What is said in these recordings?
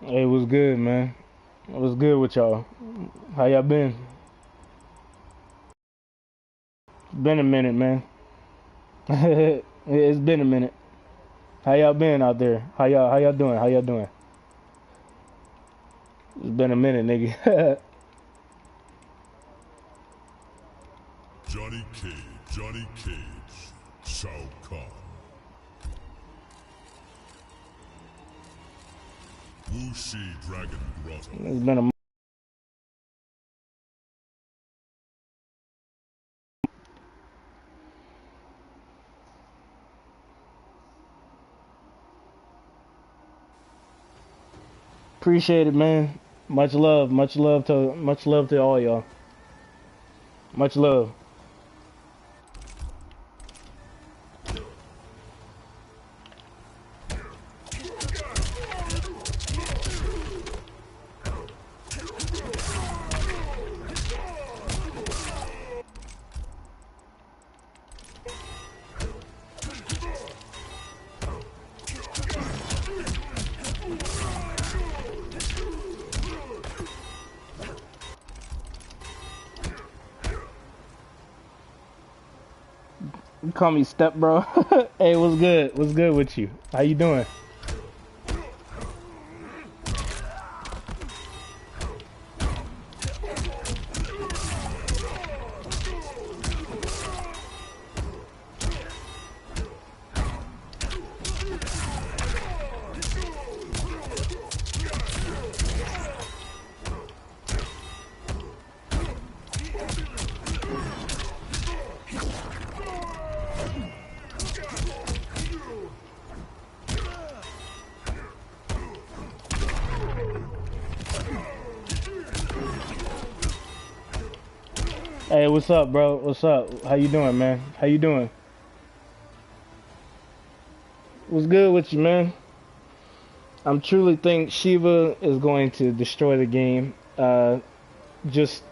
Hey, it was good, man. It was good with y'all. How y'all been? It's been a minute, man. It's been a minute. How y'all been out there? How y'all doing? How y'all doing? It's been a minute, nigga. Johnny Cage, Shao Kahn. Wuxi Dragon Grotto. It's been a Appreciate it, man. Much love to all y'all. Much love. You call me step, bro. Hey, what's good? What's good with you? How you doing? Hey, what's up, bro? What's up? How you doing, man? How you doing? What's good with you, man? I'm truly think Shiva is going to destroy the game. Just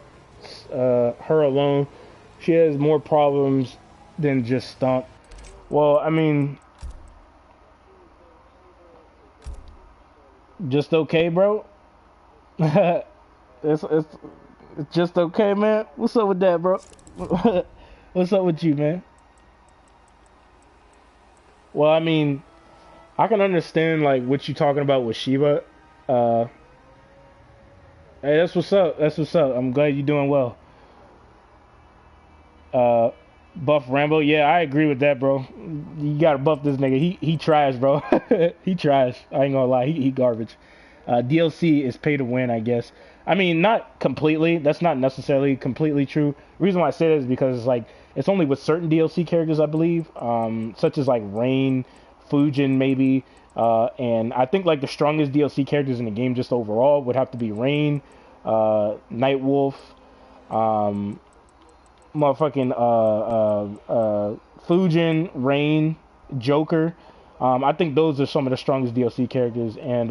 her alone, she has more problems than just Stomp. Well, I mean, just okay, bro. It's just okay, man. What's up with that, bro? What's up with you, man? Well, I mean, I can understand like what you talking about with Shiva. Uh, hey, that's what's up. That's what's up. I'm glad you're doing well. Uh, Buff Rambo. Yeah, I agree with that, bro. You gotta buff this nigga. He trash, bro. He trash. I ain't gonna lie. He garbage. DLC is pay to win, I guess. I mean, not completely. That's not necessarily completely true. The reason why I say that is because like it's only with certain DLC characters, I believe, such as like Rain, Fujin, maybe. And I think like the strongest DLC characters in the game, just overall, would have to be Rain, Nightwolf, um, motherfucking Fujin, Rain, Joker. I think those are some of the strongest DLC characters, and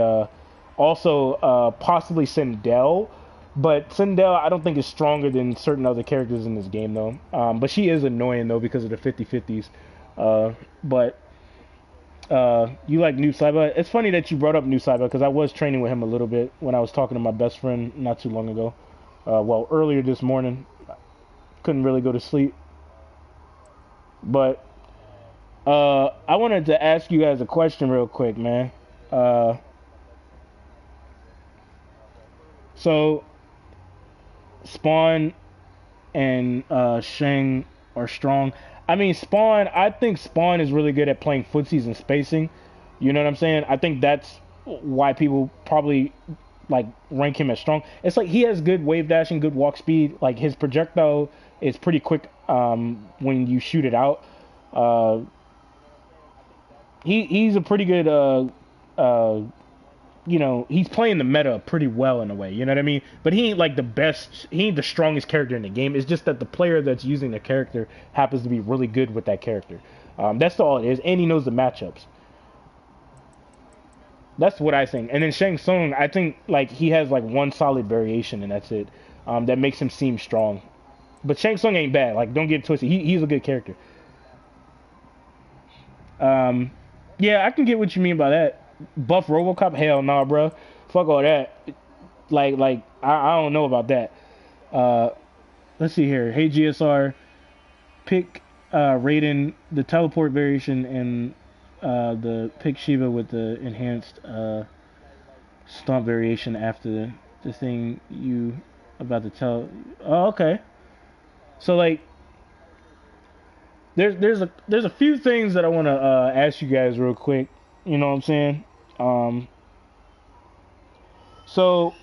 also possibly Sindel. But Sindel, I don't think is stronger than certain other characters in this game, though. But she is annoying though because of the 50/50s. But you like New Saiba? It's funny that you brought up New Saiba because I was training with him a little bit when I was talking to my best friend not too long ago. Well, earlier this morning. Couldn't really go to sleep. But I wanted to ask you guys a question real quick, man. Uh, so Spawn and SHANG are strong. I mean, Spawn. I think Spawn is really good at playing footsies and spacing. You know what I'm saying? I think that's why people probably like rank him as strong. It's like he has good wave dashing, good walk speed. Like his projectile is pretty quick when you shoot it out. Uh, he's a pretty good you know, he's playing the meta pretty well in a way, you know what I mean? But he ain't like the best, he ain't the strongest character in the game. It's just that the player that's using the character happens to be really good with that character. That's all it is, and he knows the matchups. That's what I think. And then Shang Tsung, I think like he has like one solid variation, and that's it. That makes him seem strong. But Shang Tsung ain't bad. Like, don't get it twisted. He's a good character. Um, yeah, I can get what you mean by that. Buff RoboCop? Hell nah, bro. Fuck all that. I don't know about that. Let's see here. Hey GSR, pick Raiden, the teleport variation, and the pick Shiva with the enhanced stomp variation after the thing you about to tell. Oh, okay. So like, there's a few things that I want to ask you guys real quick. You know what I'm saying? So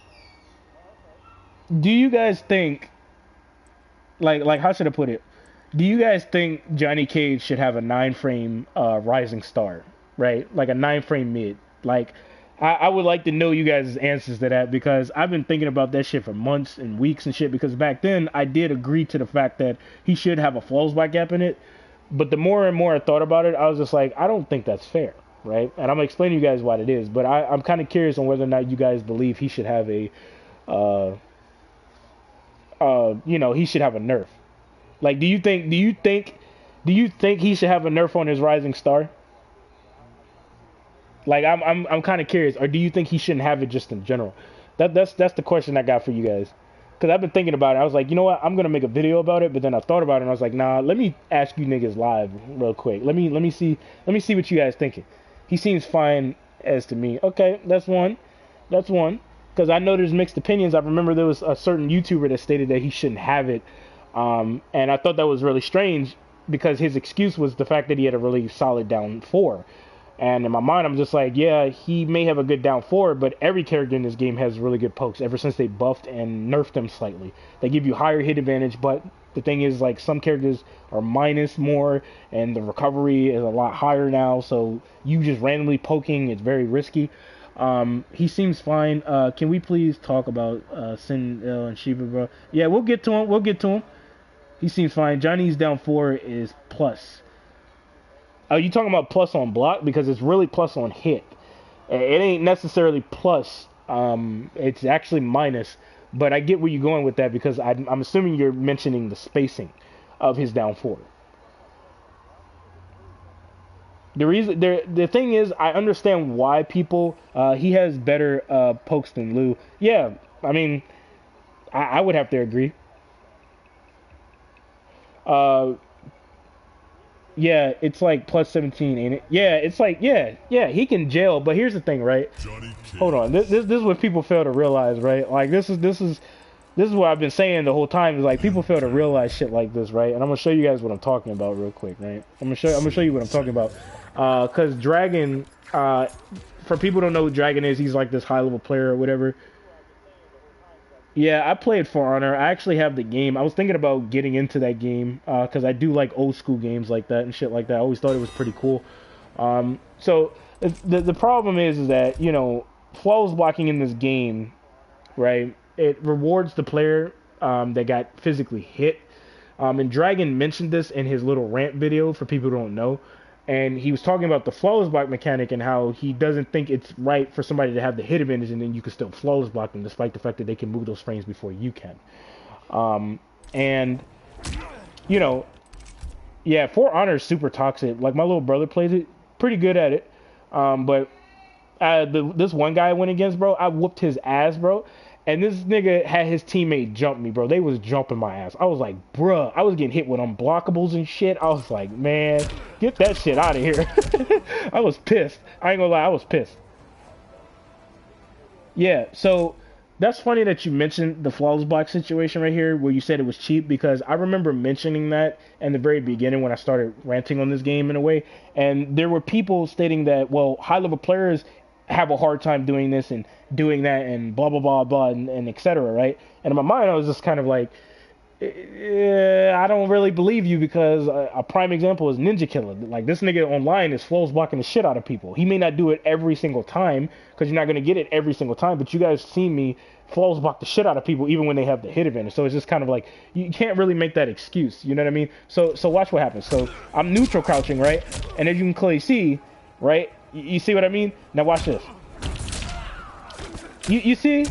do you guys think, like how should I put it? Do you guys think Johnny Cage should have a 9-frame rising star, right? Like a 9-frame mid. Like I would like to know you guys' answers to that, because I've been thinking about that shit for months and weeks and shit, because back then I did agree to the fact that he should have a flawless black gap in it. But the more and more I thought about it, I was just like, I don't think that's fair, right? And I'm gonna explain to you guys why it is. But I'm kind of curious on whether or not you guys believe he should have a, he should have a nerf. Like, do you think he should have a nerf on his rising star? Like, I'm kind of curious. Or do you think he shouldn't have it just in general? That's the question I got for you guys. Because I've been thinking about it. I was like, you know what? I'm going to make a video about it. But then I thought about it and I was like, nah, let me ask you niggas live real quick. Let me see what you guys thinking. He seems fine as to me. Okay, that's one. Because I know there's mixed opinions. I remember there was a certain YouTuber that stated that he shouldn't have it. And I thought that was really strange, because his excuse was the fact that he had a really solid down 4. And in my mind, I'm just like, yeah, he may have a good down 4, but every character in this game has really good pokes ever since they buffed and nerfed them slightly. They give you higher hit advantage, but the thing is, like, some characters are minus more, and the recovery is a lot higher now, so you just randomly poking is very risky. He seems fine. Can we please talk about Sin and Shiva, bro? Yeah, we'll get to him. He seems fine. Johnny's down 4 is plus. Are you talking about plus on block? Because it's really plus on hit. It ain't necessarily plus. It's actually minus. But I get where you're going with that, because I'm assuming you're mentioning the spacing of his down 4. The thing is, I understand why people. He has better pokes than Lou. Yeah, I mean, I would have to agree. Yeah, it's like plus 17, ain't it? Yeah, it's like, yeah, he can jail. But here's the thing, right? Hold on, this is what people fail to realize, right? Like, this is what I've been saying the whole time, is like, people fail to realize shit like this, right? And I'm gonna show you guys what I'm talking about real quick, right? I'm gonna show you what I'm talking about. Cause Dragon, for people who don't know who Dragon is, he's like this high level player or whatever. Yeah, I played For Honor. I actually have the game. I was thinking about getting into that game, because I do like old school games like that and shit like that. I always thought it was pretty cool. So the problem is that, you know, flawless blocking in this game, right, it rewards the player that got physically hit. And Dragon mentioned this in his little rant video, for people who don't know. And he was talking about the flawless block mechanic and how he doesn't think it's right for somebody to have the hit advantage and then you can still flawless block them, despite the fact that they can move those frames before you can. And, you know, yeah, For Honor is super toxic. Like, my little brother plays it, pretty good at it. But this one guy I went against, bro, I whooped his ass, bro. And this nigga had his teammate jump me, bro. They was jumping my ass. I was like, bruh, I was getting hit with unblockables and shit. I was like, man, get that shit out of here. I was pissed. I ain't gonna lie, I was pissed. Yeah, so that's funny that you mentioned the flawless block situation right here, where you said it was cheap, because I remember mentioning that in the very beginning when I started ranting on this game in a way. And there were people stating that, well, high-level players have a hard time doing this and doing that and blah blah blah blah and etc., right? And in my mind I was just kind of like, I don't really believe you, because a prime example is Ninja Killer. Like, this nigga online is flawless blocking the shit out of people. He may not do it every single time, because you're not going to get it every single time, but you guys see me flawless block the shit out of people even when they have the hit advantage. So it's just kind of like, you can't really make that excuse, you know what I mean? So watch what happens. So I'm neutral crouching, right? And as you can clearly see, right, you see what I mean? Now watch this. You see?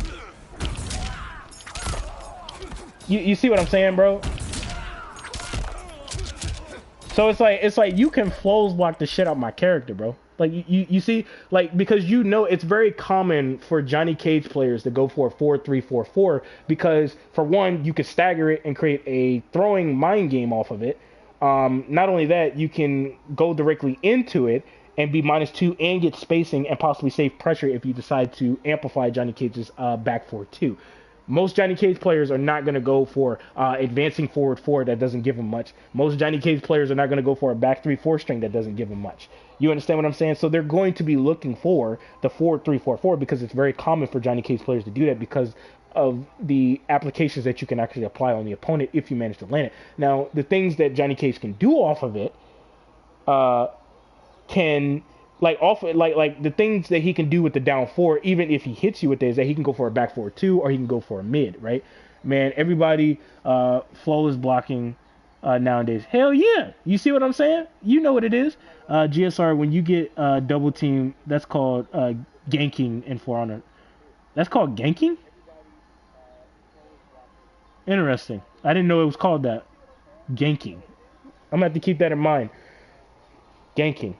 You see what I'm saying, bro? So it's like you can flawless block the shit out my character, bro. Like you see, like because you know it's very common for Johnny Cage players to go for a 4-3-4-4 because for one you can stagger it and create a throwing mind game off of it. Not only that, you can go directly into it and be -2 and get spacing and possibly save pressure if you decide to amplify Johnny Cage's back 4-2. Most Johnny Cage players are not going to go for advancing forward 4 that doesn't give them much. Most Johnny Cage players are not going to go for a back 3-4 string that doesn't give them much. You understand what I'm saying? So they're going to be looking for the 4-3-4-4 because it's very common for Johnny Cage players to do that because of the applications that you can actually apply on the opponent if you manage to land it. Now, the things that Johnny Cage can do off of it can... like the things that he can do with the down 4, even if he hits you with it, is that he can go for a back 4-2 or he can go for a mid, right? Man, everybody flawless blocking nowadays. Hell yeah! You see what I'm saying? You know what it is. GSR, when you get double team, that's called ganking in For Honor. That's called ganking? Interesting. I didn't know it was called that. Ganking. I'm gonna have to keep that in mind. Ganking.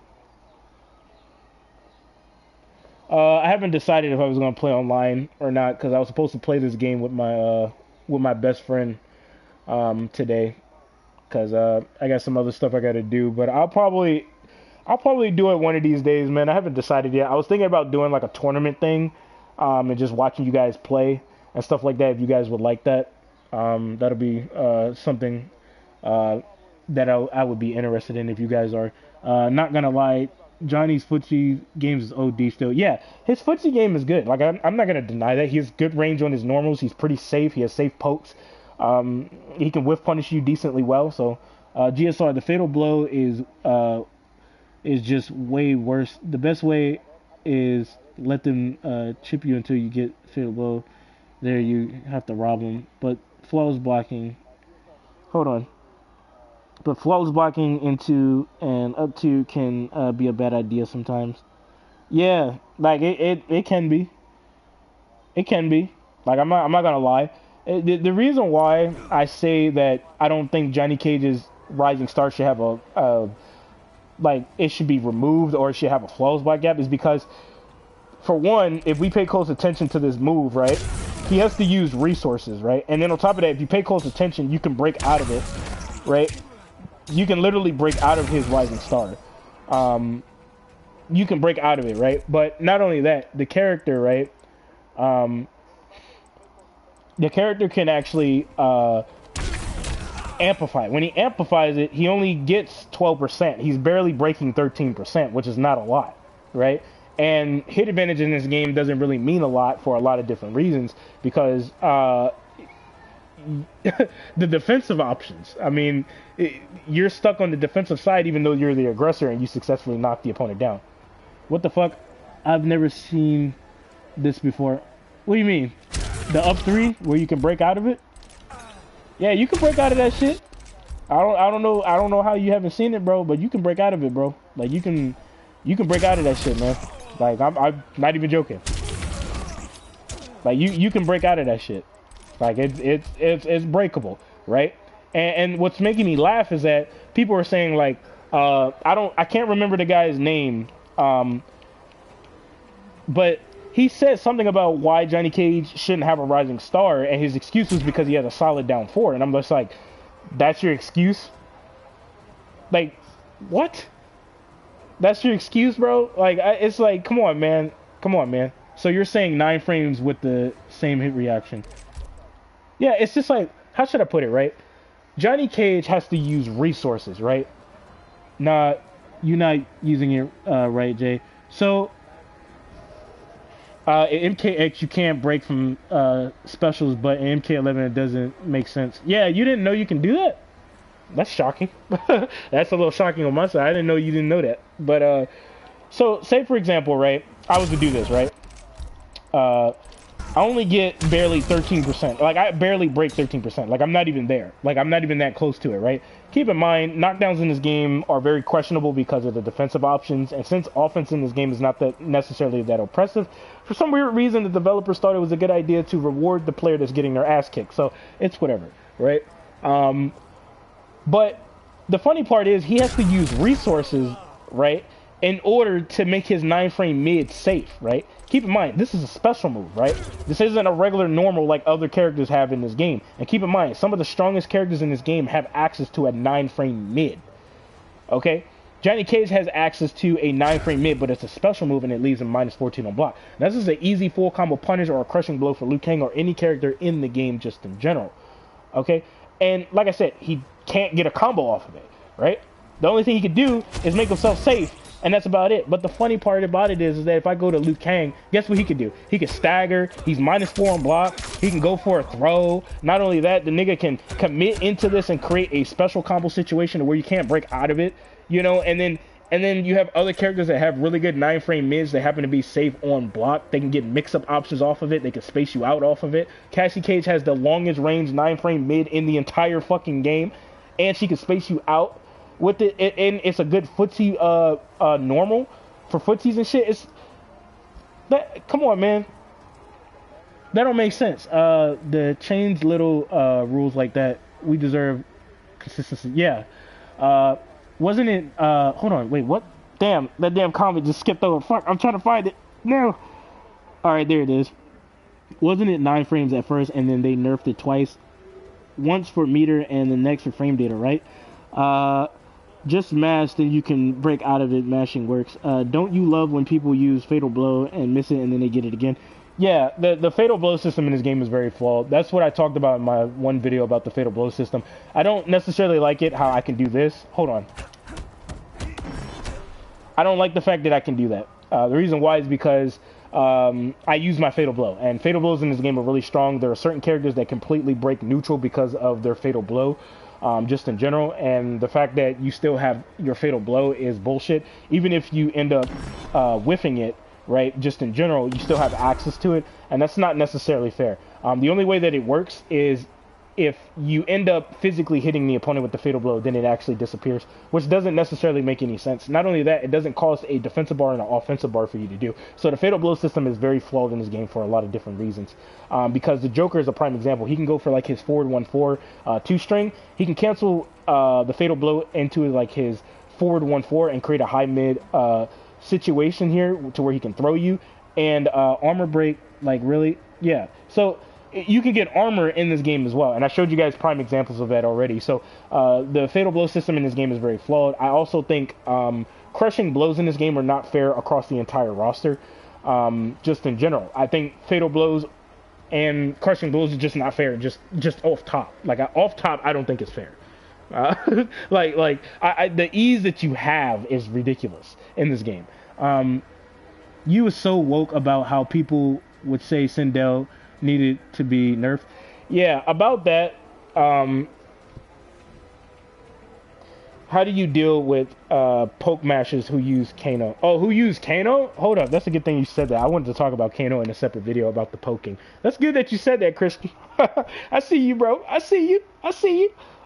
I haven't decided if I was gonna play online or not because I was supposed to play this game with my best friend today because I got some other stuff I gotta do. But I'll probably do it one of these days, man. I haven't decided yet. I was thinking about doing like a tournament thing and just watching you guys play and stuff like that. If you guys would like that, that'll be something that I would be interested in if you guys are. Not gonna lie. Johnny's footsie games is OD still. Yeah, his footsie game is good. Like, I'm not going to deny that. He has good range on his normals. He's pretty safe. He has safe pokes. He can whiff punish you decently well. So, GSR, the fatal blow is just way worse. The best way is let them chip you until you get fatal blow. There, you have to rob them. But flawless blocking... Hold on. But flawless blocking into and up to can be a bad idea sometimes. Yeah, like it can be. It can be. Like I'm not gonna lie. The reason why I say that I don't think Johnny Cage's Rising Star should have a like it should be removed or it should have a flawless block gap is because, for one, if we pay close attention to this move, right, he has to use resources, right, and then on top of that, if you pay close attention, you can break out of it, right. You can literally break out of his Rising Star. You can break out of it, right? But not only that, the character, right? The character can actually amplify. When he amplifies it, he only gets 12%. He's barely breaking 13%, which is not a lot, right? And hit advantage in this game doesn't really mean a lot for a lot of different reasons because the defensive options. I mean, you're stuck on the defensive side even though you're the aggressor and you successfully knock the opponent down. What the fuck? I've never seen this before. What do you mean? The up 3 where you can break out of it? Yeah, you can break out of that shit. I don't know how you haven't seen it, bro, but you can break out of it, bro. Like you can break out of that shit, man. Like I'm not even joking. Like you can break out of that shit. Like it's breakable, right? And what's making me laugh is that people are saying like I can't remember the guy's name, but he said something about why Johnny Cage shouldn't have a Rising Star, and his excuse was because he has a solid down 4, and I'm just like, that's your excuse? Like, what? That's your excuse, bro? Like it's like, come on, man. So you're saying 9 frames with the same hit reaction? Yeah, it's just like, how should I put it, right? Johnny Cage has to use resources, right? You're not using it right, Jay. So, in MKX, you can't break from specials, but in MK11, it doesn't make sense. Yeah, you didn't know you can do that? That's shocking. That's a little shocking on my side. I didn't know you didn't know that. But, so, say, for example, right? I was to do this, right? I only get barely 13%. Like, I barely break 13%. Like, I'm not even there. Like, I'm not even that close to it, right? Keep in mind, knockdowns in this game are very questionable because of the defensive options. And since offense in this game is not that necessarily that oppressive, for some weird reason, the developers thought it was a good idea to reward the player that's getting their ass kicked. So, it's whatever, right? But the funny part is he has to use resources, right? in order to make his 9-frame mid safe, right? Keep in mind, this is a special move, right? This isn't a regular normal like other characters have in this game. And keep in mind, some of the strongest characters in this game have access to a 9-frame mid. Okay? Johnny Cage has access to a 9-frame mid, but it's a special move and it leaves him -14 on block. Now, this is an easy full combo punish or a crushing blow for Liu Kang or any character in the game just in general. Okay? And like I said, he can't get a combo off of it, right? The only thing he could do is make himself safe, and that's about it. But the funny part about it is that if I go to Liu Kang, guess what he could do? He could stagger. He's -4 on block. He can go for a throw. Not only that, the nigga can commit into this and create a special combo situation where you can't break out of it, you know. And then you have other characters that have really good 9-frame mids that happen to be safe on block. They can get mix-up options off of it. They can space you out off of it. Cassie Cage has the longest range 9-frame mid in the entire fucking game, and she can space you out with it, and it's a good footsie normal for footsies and shit. It's that, come on, man, that don't make sense. The change little rules like that, we deserve consistency. Yeah. Wasn't it hold on, wait, what? Damn, that damn comment just skipped over. Fuck, I'm trying to find it now. All right, there it is. Wasn't it 9 frames at first and then they nerfed it twice, once for meter and the next for frame data, right? Just mash, then you can break out of it. Mashing works. Don't you love when people use Fatal Blow and miss it and then they get it again? Yeah, the Fatal Blow system in this game is very flawed. That's what I talked about in my one video about the Fatal Blow system. I don't necessarily like it, how I can do this. Hold on. I don't like the fact that I can do that. The reason why is because I use my Fatal Blow. And Fatal Blows in this game are really strong. There are certain characters that completely break neutral because of their Fatal Blow. Just in general, and the fact that you still have your Fatal Blow is bullshit. Even if you end up whiffing it, right, just in general, you still have access to it, and that's not necessarily fair. The only way that it works is if you end up physically hitting the opponent with the Fatal Blow, then it actually disappears, which doesn't necessarily make any sense. Not only that, it doesn't cost a defensive bar and an offensive bar for you to do. So the Fatal Blow system is very flawed in this game for a lot of different reasons. Because the Joker is a prime example. He can go for like his forward 1-4 2-string. He can cancel the Fatal Blow into like his forward 1-4 and create a high mid situation here to where he can throw you. And armor break, like really? Yeah. So you can get armor in this game as well, and I showed you guys prime examples of that already. So the Fatal Blow system in this game is very flawed. I also think crushing blows in this game are not fair across the entire roster, just in general. I think Fatal Blows and crushing blows is just not fair, just off top. Like off top, I don't think it's fair. The ease that you have is ridiculous in this game. You was so woke about how people would say Sindel needed to be nerfed. Yeah, about that. How do you deal with poke mashers who use Kano? Oh, who use Kano? Hold up, that's a good thing you said that. I wanted to talk about Kano in a separate video about the poking. That's good that you said that, Christian. I see you, bro. I see you.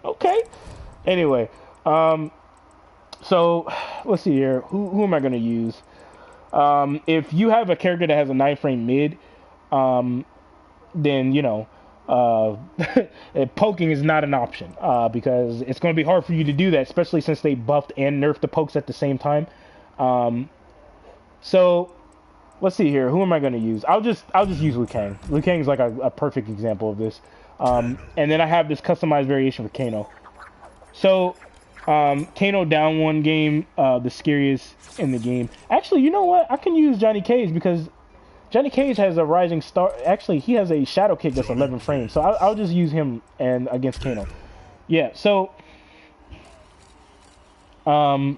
Okay. Anyway, so let's see here. Who am I gonna use? If you have a character that has a 9-frame mid, then, you know, poking is not an option, because it's going to be hard for you to do that, especially since they buffed and nerfed the pokes at the same time. So let's see here. Who am I going to use? I'll just use Liu Kang. Liu Kang is like a perfect example of this. And then I have this customized variation for Kano. So Kano down one game, the scariest in the game. Actually, you know what? I can use Johnny Cage because Johnny Cage has a rising star. Actually, he has a shadow kick that's 11 frames. So I'll just use him and against Kano. Yeah. So the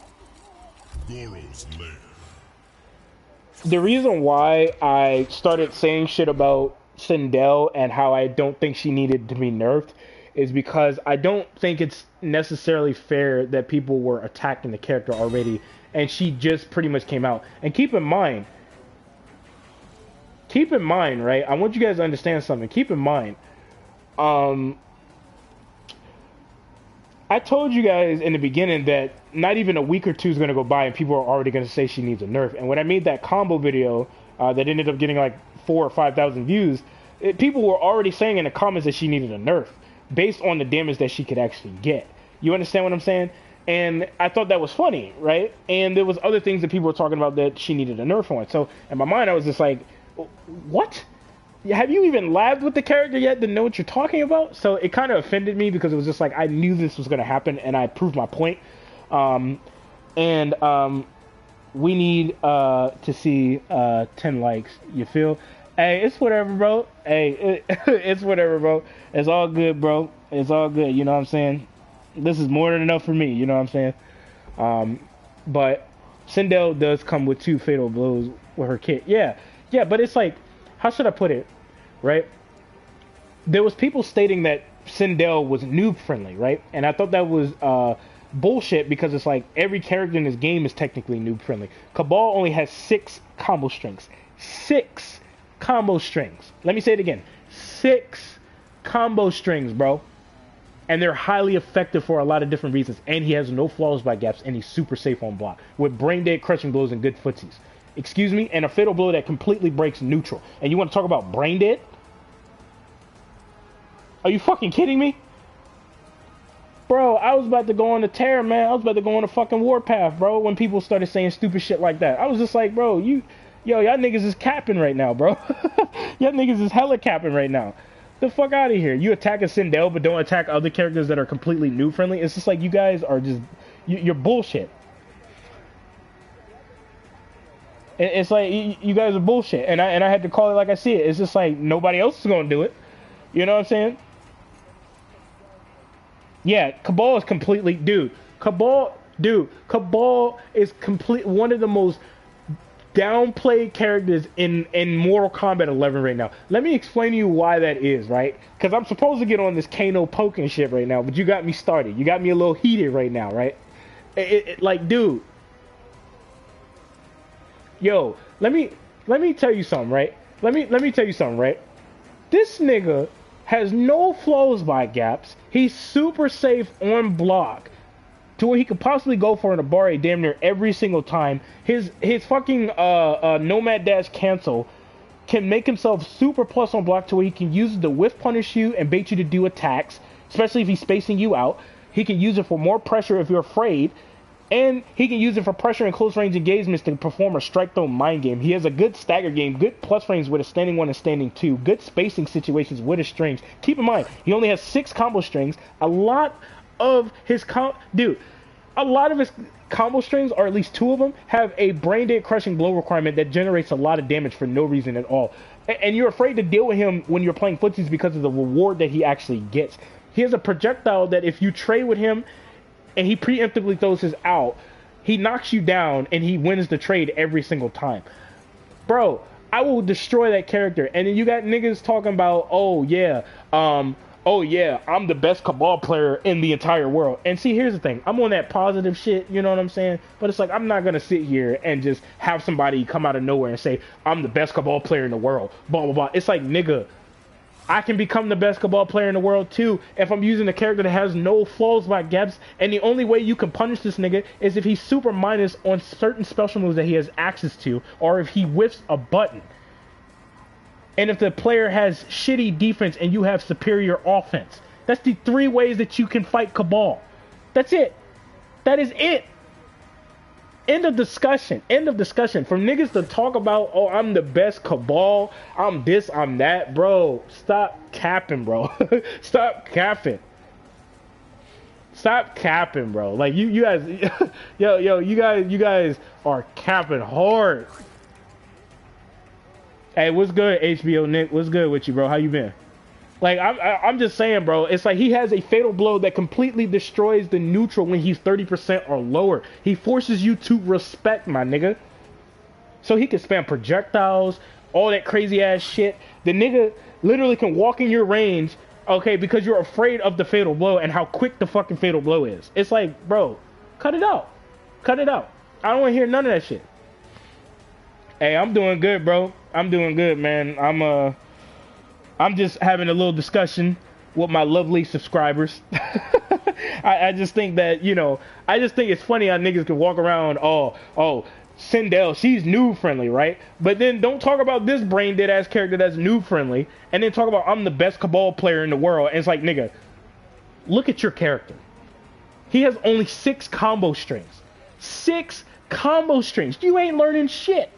reason why I started saying shit about Sindel and how I don't think she needed to be nerfed is because I don't think it's necessarily fair that people were attacking the character already, and she just pretty much came out. And keep in mind, right? I want you guys to understand something. Keep in mind, I told you guys in the beginning that not even a week or two is going to go by and people are already going to say she needs a nerf. And when I made that combo video that ended up getting like 4,000 or 5,000 views, people were already saying in the comments that she needed a nerf based on the damage that she could actually get. You understand what I'm saying? And I thought that was funny, right? And there was other things that people were talking about that she needed a nerf on. So in my mind, I was just like, what? Have you even laughed with the character yet to know what you're talking about? So it kind of offended me because it was just like, I knew this was going to happen and I proved my point. We need to see 10 likes. You feel? Hey, it's whatever, bro. Hey, it's whatever, bro. It's all good, bro. It's all good. You know what I'm saying? This is more than enough for me. You know what I'm saying? But Sindel does come with 2 fatal blows with her kit. Yeah, but it's like, how should I put it? Right? There was people stating that Sindel was noob friendly, right? And I thought that was bullshit because it's like every character in this game is technically noob friendly. Cabal only has 6 combo strings. 6 combo strings. Let me say it again. 6 combo strings, bro. And they're highly effective for a lot of different reasons. And he has no flaws by gaps, and he's super safe on block with brain dead crushing blows and good footsies. Excuse me? And a fatal blow that completely breaks neutral. And you want to talk about brain dead? Are you fucking kidding me? Bro, I was about to go on a tear, man. I was about to go on a fucking warpath, bro, when people started saying stupid shit like that. I was just like, bro, y'all niggas is capping right now, bro. Y'all niggas is hella capping right now. The fuck out of here. You attack a Sindel, but don't attack other characters that are completely new friendly. It's just like you guys are just, you're bullshit. It's like you guys are bullshit, and I had to call it like I see it. It's just like nobody else is gonna do it. You know what I'm saying? Yeah, Cabal is completely, Cabal is one of the most downplayed characters in Mortal Kombat 11 right now. Let me explain to you why that is, right? Because I'm supposed to get on this Kano poking shit right now, but you got me started. You got me a little heated right now, right? Like, dude. Yo, let me tell you something, right? Let me tell you something, right? This nigga has no flaws by gaps. He's super safe on block to where he could possibly go for an Abare damn near every single time. His fucking Nomad Dash cancel can make himself super plus on block to where he can use it to whiff punish you and bait you to do attacks, especially if he's spacing you out. He can use it for more pressure if you're afraid. And he can use it for pressure and close range engagements to perform a strike throw mind game. He has a good stagger game, good plus frames with a standing 1 and standing 2, good spacing situations with his strings. Keep in mind, he only has 6 combo strings. A lot of his combo strings, or at least 2 of them, have a brain dead crushing blow requirement that generates a lot of damage for no reason at all. And you're afraid to deal with him when you're playing footsies because of the reward that he actually gets. He has a projectile that if you trade with him, and he preemptively throws his out, he knocks you down, and he wins the trade every single time. Bro, I will destroy that character. And then you got niggas talking about, I'm the best Cabal player in the entire world. And see, here's the thing. I'm on that positive shit, you know what I'm saying? But it's like, I'm not going to sit here and just have somebody come out of nowhere and say, I'm the best Cabal player in the world, blah, blah, blah. It's like, nigga, I can become the best Cabal player in the world too if I'm using a character that has no flaws by gaps, and the only way you can punish this nigga is if he's super minus on certain special moves that he has access to, or if he whiffs a button. And if the player has shitty defense and you have superior offense. That's the 3 ways that you can fight Cabal. That's it. That is it. End of discussion. End of discussion. For niggas to talk about, oh, I'm the best Cabal, I'm this, I'm that, bro. Stop capping, bro. Stop capping. Stop capping, bro. Like you guys, you guys are capping hard. Hey, what's good, HBO Nick? What's good with you, bro? How you been? Like, I'm just saying, bro, it's like he has a fatal blow that completely destroys the neutral when he's 30% or lower. He forces you to respect, my nigga. So he can spam projectiles, all that crazy ass shit. The nigga literally can walk in your range, okay, because you're afraid of the fatal blow and how quick the fucking fatal blow is. It's like, bro, cut it out. Cut it out. I don't want to hear none of that shit. Hey, I'm doing good, bro. I'm doing good, man. I'm just having a little discussion with my lovely subscribers. I just think that, I just think it's funny how niggas can walk around, oh, Sindel, she's noob friendly, right? But then don't talk about this brain dead ass character that's noob friendly, and then talk about I'm the best Cabal player in the world. And it's like, nigga, look at your character. He has only 6 combo strings. 6 combo strings. You ain't learning shit.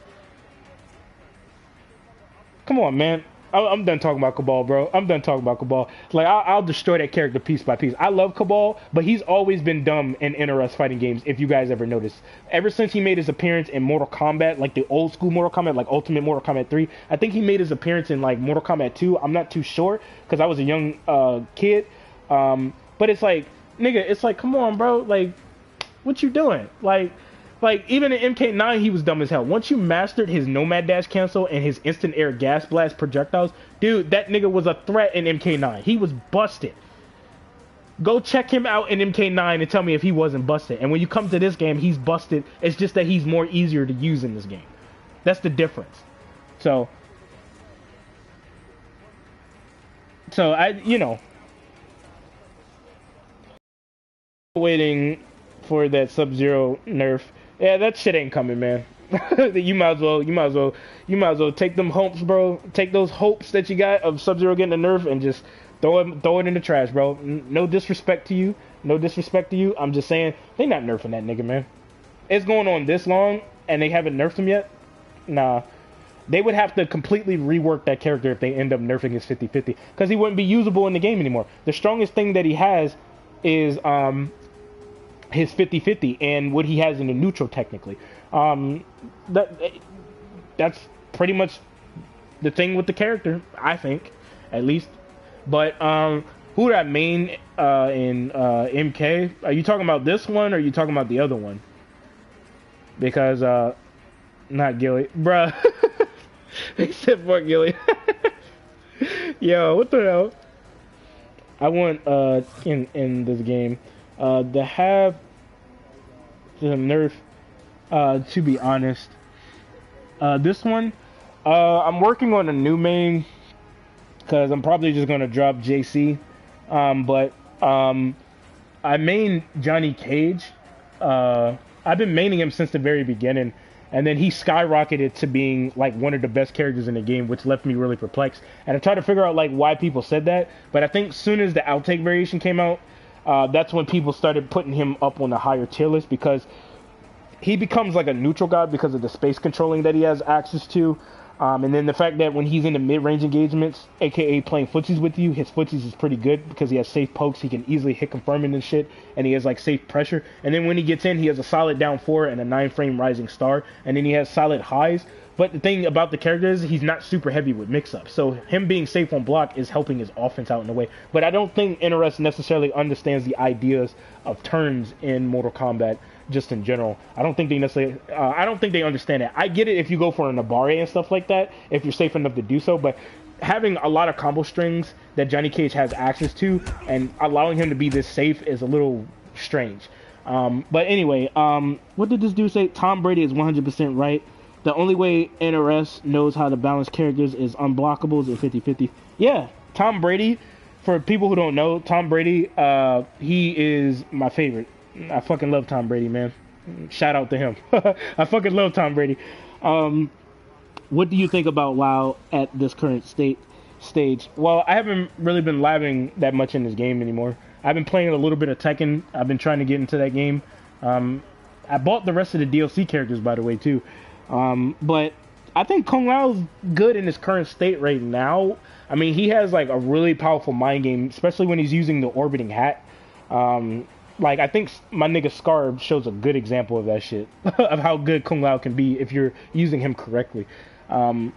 Come on, man. I'm done talking about Cabal, bro. I'm done talking about Cabal. Like, I'll destroy that character piece by piece. I love Cabal, but he's always been dumb in NRS fighting games, if you guys ever noticed. Ever since he made his appearance in Mortal Kombat, like the old school Mortal Kombat, like Ultimate Mortal Kombat 3, I think he made his appearance in, like, Mortal Kombat 2. I'm not too sure, because I was a young kid. But it's like, nigga, it's like, come on, bro. Like, what you doing? Like, even in MK9, he was dumb as hell. Once you mastered his Nomad Dash cancel and his instant air gas blast projectiles, dude, that nigga was a threat in MK9. He was busted. Go check him out in MK9 and tell me if he wasn't busted. And when you come to this game, he's busted. It's just that he's more easier to use in this game. That's the difference. So waiting for that Sub-Zero nerf. Yeah, that shit ain't coming, man. You might as well take them hopes, bro. Take those hopes that you got of Sub-Zero getting a nerf and just throw it in the trash, bro. No disrespect to you. I'm just saying they not nerfing that nigga, man. It's going on this long and they haven't nerfed him yet. Nah. They would have to completely rework that character if they end up nerfing his 50-50, because he wouldn't be usable in the game anymore. The strongest thing that he has is his 50-50 and what he has in the neutral technically. That's pretty much the thing with the character, I think, at least. But who did I main in MK? Are you talking about this one or are you talking about the other one? Because not Gilly, bruh. Except for Gilly. Yo, what the hell? I want in this game to have the nerf. To be honest, this one I'm working on a new main because I'm probably just gonna drop JC. But I main Johnny Cage. I've been maining him since the very beginning. And then he skyrocketed to being like one of the best characters in the game, which left me really perplexed. And I tried to figure out like why people said that, but I think soon as the outtake variation came out, that's when people started putting him up on the higher tier list, because he becomes like a neutral god because of the space controlling that he has access to. And then the fact that when he's in the mid-range engagements, aka playing footsies with you, his footsies is pretty good because he has safe pokes, he can easily hit confirming and shit, and he has like safe pressure. And then when he gets in, he has a solid down 4 and a 9-frame rising star, and then he has solid highs. But the thing about the character is he's not super heavy with mix-ups, so him being safe on block is helping his offense out in a way. But I don't think NRS necessarily understands the ideas of turns in Mortal Kombat just in general. I don't think they necessarily, I don't think they understand it. I get it if you go for an Nabare and stuff like that, if you're safe enough to do so, but having a lot of combo strings that Johnny Cage has access to and allowing him to be this safe is a little strange. But anyway, what did this dude say? Tom Brady is 100% right. The only way NRS knows how to balance characters is unblockables and 50-50. Yeah, Tom Brady, for people who don't know, Tom Brady, he is my favorite. I fucking love Tom Brady, man. Shout out to him. I fucking love Tom Brady. What do you think about WoW at this current stage? Well, I haven't really been living that much in this game anymore. I've been playing a little bit of Tekken. I've been trying to get into that game. I bought the rest of the DLC characters, by the way, too. But I think Kung Lao's good in his current state right now. I mean, he has like a really powerful mind game, especially when he's using the orbiting hat. Like, I think my nigga Scar shows a good example of that shit, of how good Kung Lao can be if you're using him correctly. Yeah,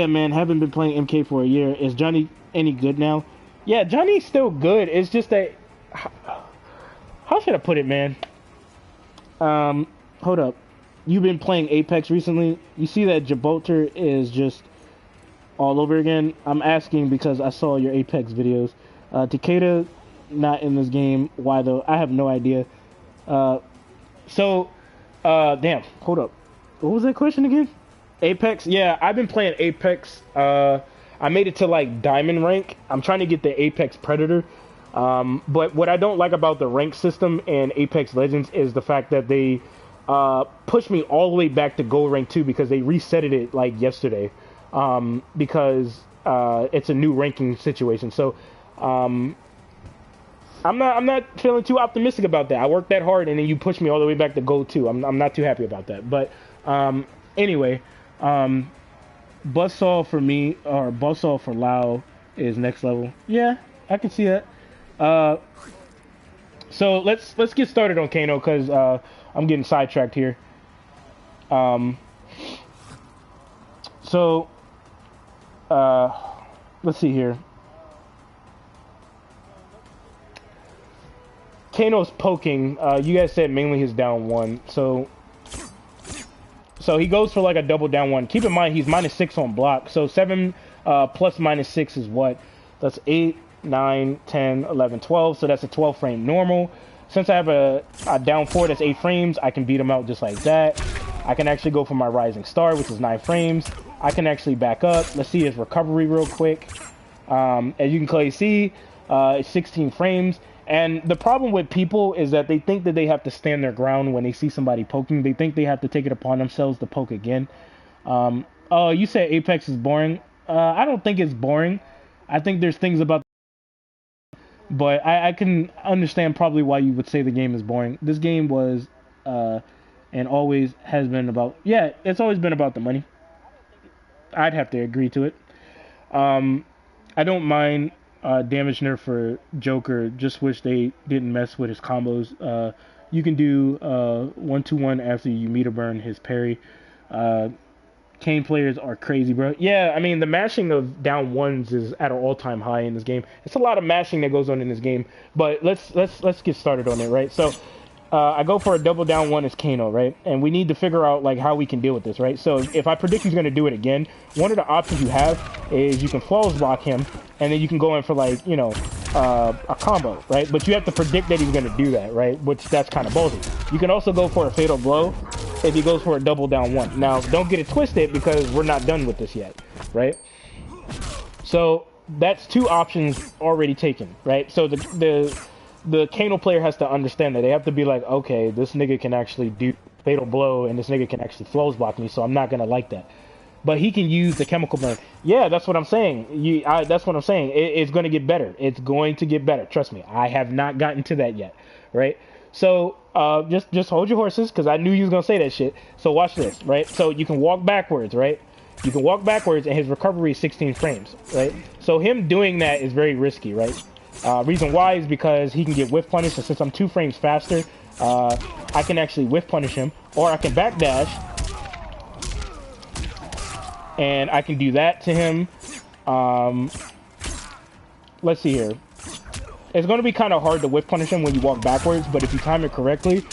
man, haven't been playing MK for a year. Is Johnny any good now? Yeah, Johnny's still good. It's just that, how should I put it, man? Hold up. You've been playing Apex recently. You see that Gibraltar is just all over again? I'm asking because I saw your Apex videos. Takeda not in this game. Why though? I have no idea. Damn, hold up. What was that question again? Apex? Yeah, I've been playing Apex. I made it to like diamond rank. I'm trying to get the Apex Predator. But what I don't like about the rank system in Apex Legends is the fact that they pushed me all the way back to gold rank 2 because they reset it like yesterday. Because it's a new ranking situation. So I'm not feeling too optimistic about that. I worked that hard, and then you pushed me all the way back to gold 2. I'm not too happy about that. But anyway, Buzzsaw for me, or Buzzsaw for Lao is next level. Yeah, I can see that. Uh, so let's get started on Kano because I'm getting sidetracked here. Um, so let's see here. Kano's poking. You guys said mainly his down 1. So he goes for like a double down 1. Keep in mind he's -6 on block. So 7 plus -6 is what? That's 8, 9, 10, 11, 12. So that's a 12 frame normal. Since I have a down 4 that's 8 frames, I can beat him out just like that. I can actually go for my rising star, which is 9 frames. I can actually back up. Let's see his recovery real quick. As you can clearly see, it's 16 frames. And the problem with people is that they think that they have to stand their ground when they see somebody poking. They think they have to take it upon themselves to poke again. Oh, you said Apex is boring. I don't think it's boring. I think there's things about, but I can understand probably why you would say the game is boring. This game was, and always has been about, yeah, it's always been about the money. I'd have to agree to it. I don't mind damage nerf for Joker. Just wish they didn't mess with his combos. You can do 1-2-1 after you meter burn his parry. Kane players are crazy, bro. Yeah, I mean the mashing of down 1s is at an all-time high in this game. It's a lot of mashing that goes on in this game. But let's get started on it, right? So I go for a double down 1 as Kano, right? And we need to figure out like how we can deal with this, right? So if I predict he's going to do it again, one of the options you have is you can flawless block him, and then you can go in for like, you know, a combo, right? But you have to predict that he's going to do that, right? Which that's kind of ballsy. You can also go for a fatal blow if he goes for a double down 1. Now, don't get it twisted because we're not done with this yet, right? So that's 2 options already taken, right? So the Kano player has to understand that. They have to be like, okay, this nigga can actually do fatal blow, and this nigga can actually flows block me, so I'm not gonna like that. But he can use the chemical burn. Yeah, that's what I'm saying. That's what I'm saying. It's going to get better. It's going to get better. Trust me. I have not gotten to that yet, right? So just hold your horses, because I knew you was going to say that shit. So watch this, right? So you can walk backwards, right? You can walk backwards, and his recovery is 16 frames, right? So him doing that is very risky, right? Reason why is because he can get whiff punished, and since I'm 2 frames faster, I can actually whiff punish him, or I can backdash, and I can do that to him. Let's see here. It's going to be kind of hard to whiff punish him when you walk backwards, but if you time it correctly,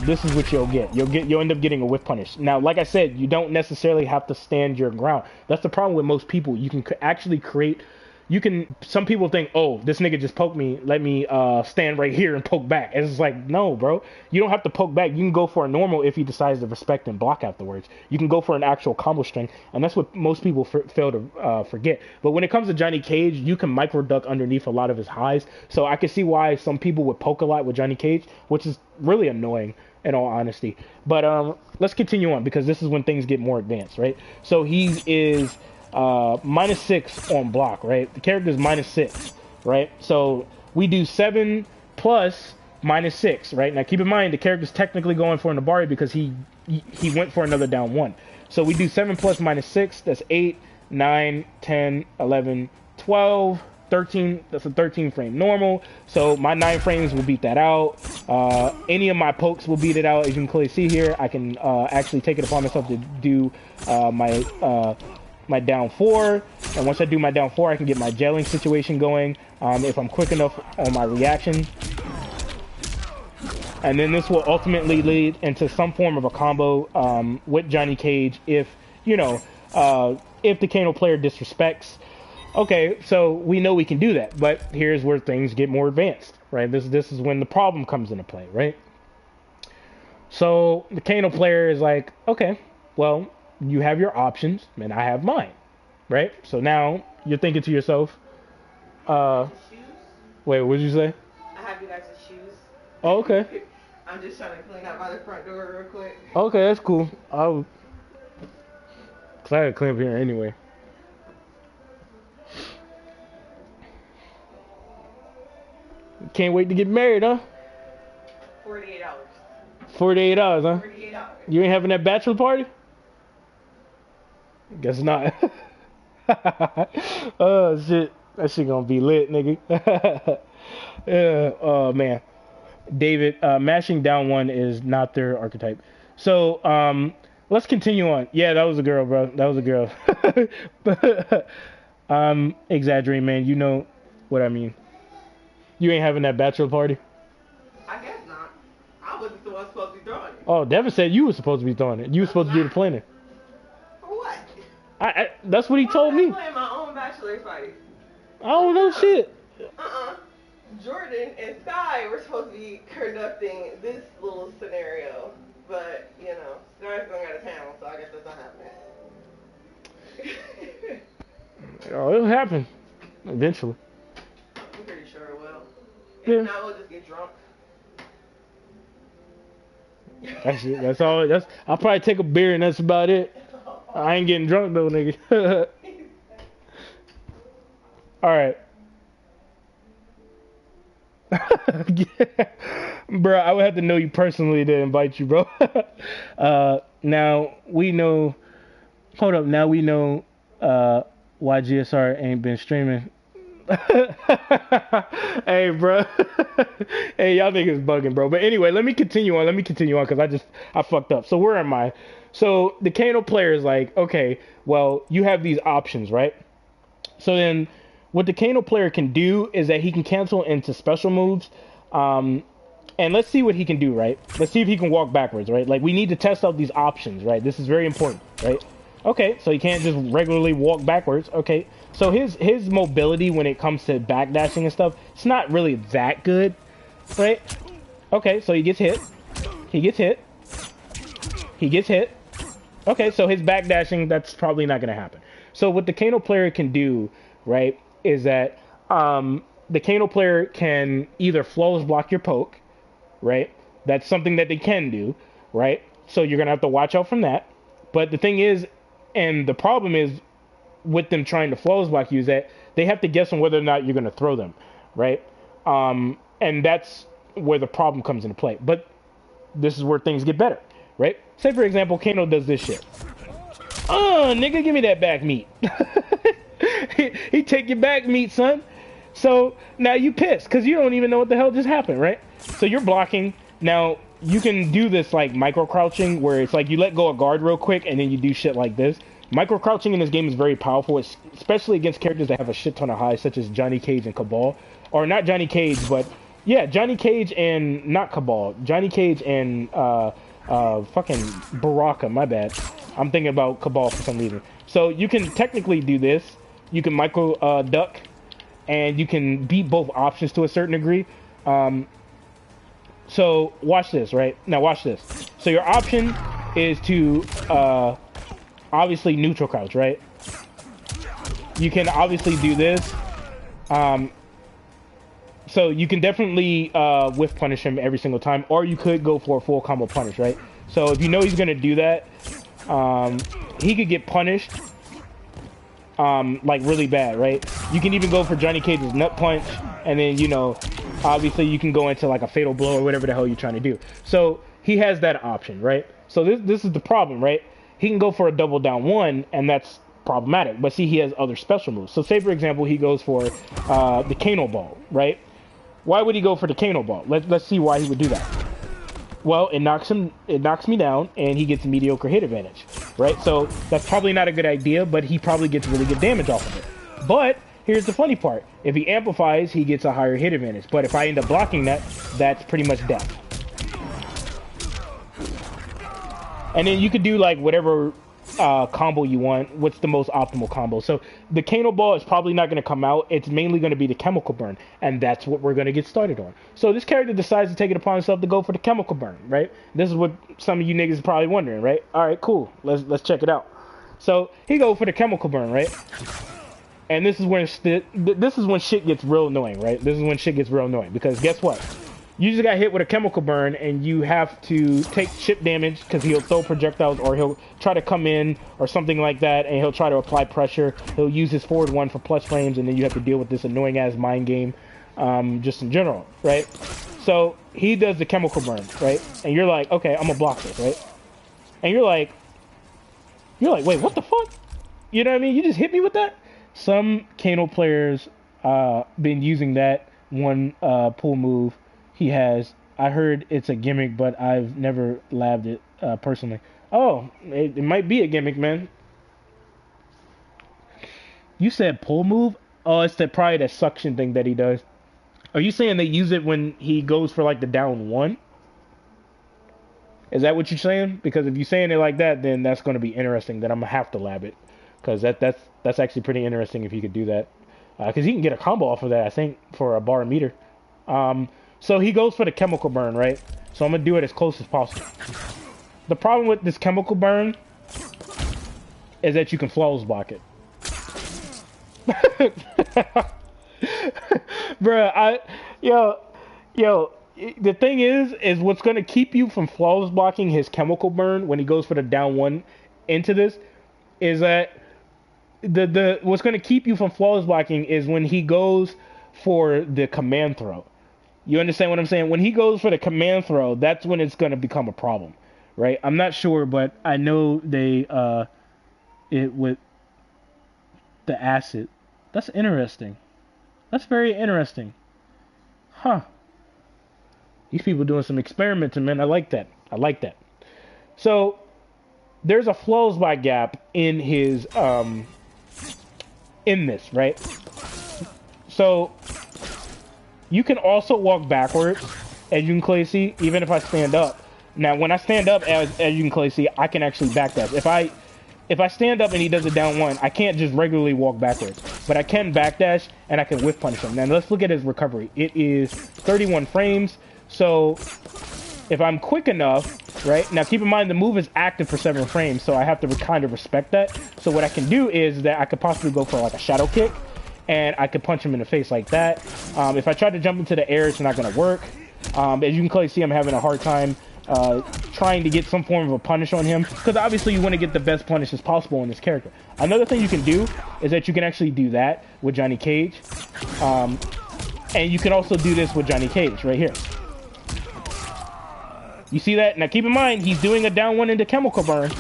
this is what you'll get. You'll end up getting a whiff punish. Now, like I said, you don't necessarily have to stand your ground. That's the problem with most people. You can actually create. Some people think, oh, this nigga just poked me, let me stand right here and poke back. And it's like, no, bro. You don't have to poke back. You can go for a normal if he decides to respect and block afterwards. You can go for an actual combo string, and that's what most people fail to forget. But when it comes to Johnny Cage, you can micro duck underneath a lot of his highs. So I can see why some people would poke a lot with Johnny Cage, which is really annoying in all honesty. But let's continue on, because this is when things get more advanced, right? So he is -6 on block, right? The character is -6, right? So we do 7 plus -6, right? Now keep in mind the character's technically going for an Nabari because he went for another down 1. So we do 7 plus -6, that's 8, 9, 10, 11, 12, 13. That's a 13 frame normal. So my 9 frames will beat that out. Any of my pokes will beat it out. As you can clearly see here, I can actually take it upon myself to do my down 4, and once I do my down 4, I can get my gelling situation going if I'm quick enough on my reaction, and then this will ultimately lead into some form of a combo with Johnny Cage if, you know, if the Kano player disrespects. Okay, so we know we can do that, but here's where things get more advanced, right? This is when the problem comes into play, right? So the Kano player is like, okay, well, you have your options, and I have mine, right? So now you're thinking to yourself, wait, what did you say? I have you guys' shoes. Oh, okay. I'm just trying to clean out by the front door real quick. Okay, that's cool. Cause I gotta clean up here anyway. Can't wait to get married, huh? $48. 48 hours, huh? $48. You ain't having that bachelor party? Guess not. Oh shit, that shit gonna be lit, nigga. Yeah. Oh man, David, mashing down one is not their archetype. So let's continue on. Yeah, that was a girl, bro. That was a girl. I'm exaggerating, man. You know what I mean. You ain't having that bachelor party? I guess not. I wasn't the one supposed to be throwing it. Oh, Devin said you were supposed to be throwing it. You were supposed to do the planning. For what? That's what he told Why me. am I playing my own bachelor party? I don't know shit. Jordan and Sky were supposed to be conducting this little scenario, but you know, Sky's going out of town, so I guess that's not happening. Oh, it'll happen eventually. I'm pretty sure it will. Yeah. If not, we'll just get drunk. That's it. That's all. I'll probably take a beer and that's about it. I ain't getting drunk though, nigga. All right. Bro, I would have to know you personally to invite you, bro. Now we know. Hold up. Now we know why GSR ain't been streaming. Hey, bro. Hey, y'all niggas bugging, bro. But anyway, let me continue on because I fucked up. So where am I? So the Kano player is like, okay, well, you have these options, right? So then what the Kano player can do is that he can cancel into special moves. And let's see what he can do, right? Let's see if he can walk backwards, right? Like, we need to test out these options, right? This is very important, right? Okay, so he can't just regularly walk backwards. Okay, so his mobility when it comes to backdashing and stuff, it's not really that good, right? Okay, so he gets hit. He gets hit. He gets hit. Okay, so his backdashing, that's probably not going to happen. So what the Kano player can do, right, is that the Kano player can either flawless block your poke, right? That's something that they can do, right? So you're going to have to watch out from that. But the thing is, and the problem is with them trying to flawless block you, is that they have to guess on whether or not you're going to throw them, right? And that's where the problem comes into play. But this is where things get better, right? Say, for example, Kano does this shit. Nigga, give me that back meat. he take your back meat, son. So now you pissed because you don't even know what the hell just happened, right? So you're blocking. Now, you can do this like micro crouching where it's like you let go of guard real quick and then you do shit like this. Micro crouching in this game is very powerful, especially against characters that have a shit ton of highs, such as Johnny Cage and Cabal. Or not Johnny Cage, but yeah, Johnny Cage and not Cabal. Johnny Cage and fucking Baraka, my bad. I'm thinking about Cabal for some reason. So you can technically do this. You can micro duck, and you can beat both options to a certain degree. So watch this, right? Now watch this. So your option is to obviously neutral crouch, right? You can obviously do this. So you can definitely whiff punish him every single time, or you could go for a full combo punish, right? So if you know he's gonna do that, he could get punished like really bad, right? You can even go for Johnny Cage's nut punch, and then, you know, obviously you can go into like a fatal blow or whatever the hell you're trying to do. So he has that option, right? So this is the problem, right? He can go for a double down one, and that's problematic. But see, he has other special moves. So say, for example, he goes for the Kano Ball, right? Why would he go for the Kano Ball? Let's see why he would do that. Well, it knocks me down, and he gets mediocre hit advantage, right? So that's probably not a good idea, but he probably gets really good damage off of it. But here's the funny part. If he amplifies, he gets a higher hit advantage. But if I end up blocking that, that's pretty much death. And then you could do like whatever combo you want. What's the most optimal combo? So the Kano Ball is probably not going to come out. It's mainly going to be the Chemical Burn, and that's what we're going to get started on. So this character decides to take it upon himself to go for the Chemical Burn, right? This is what some of you niggas are probably wondering, right? All right, cool. Let's check it out. So he go for the Chemical Burn, right? And this is when shit gets real annoying, right? This is when shit gets real annoying, because guess what? You just got hit with a Chemical Burn, and you have to take chip damage because he'll throw projectiles, or he'll try to come in or something like that, and he'll try to apply pressure. He'll use his forward one for plus frames, and then you have to deal with this annoying ass mind game just in general, right? So he does the chemical burn, right? And you're like, okay, I'm gonna block this, right? And you're like, wait, what the fuck? You know what I mean? You just hit me with that? Some Kano players been using that one pull move he has. I heard it's a gimmick, but I've never labbed it personally. Oh, it might be a gimmick, man. You said pull move? Oh, it's probably that suction thing that he does. Are you saying they use it when he goes for like the down one? Is that what you're saying? Because if you're saying it like that, then that's going to be interesting. Then I'm gonna have to lab it, because that's actually pretty interesting if he could do that. Because he can get a combo off of that, I think, for a bar meter. So he goes for the chemical burn, right? So I'm gonna do it as close as possible. The problem with this chemical burn is that you can flawless block it. Bruh, yo, the thing is what's gonna keep you from flawless blocking his chemical burn when he goes for the down one into this is that the what's gonna keep you from flawless blocking is when he goes for the command throw. You understand what I'm saying? When he goes for the command throw, that's when it's gonna become a problem, right? I'm not sure, but I know they it with the acid. That's interesting. That's very interesting. Huh. These people doing some experimenting, man. I like that. I like that. So there's a flows by gap in his in this, right? So you can also walk backwards, as you can clearly see, even if I stand up. Now when I stand up, as you can clearly see, I can actually backdash. If I stand up and he does a down one, I can't just regularly walk backwards. But I can backdash and I can whiff punish him. Now let's look at his recovery. It is 31 frames. So if I'm quick enough, right? Now keep in mind the move is active for 7 frames, so I have to kind of respect that. So what I can do is that I could possibly go for like a shadow kick, and I could punch him in the face like that. If I try to jump into the air, it's not going to work. As you can clearly see, I'm having a hard time trying to get some form of a punish on him, because obviously you want to get the best punishes possible on this character. Another thing you can do is that you can actually do that with Johnny Cage, and you can also do this with Johnny Cage right here. You see that? Now keep in mind he's doing a down one into chemical burn,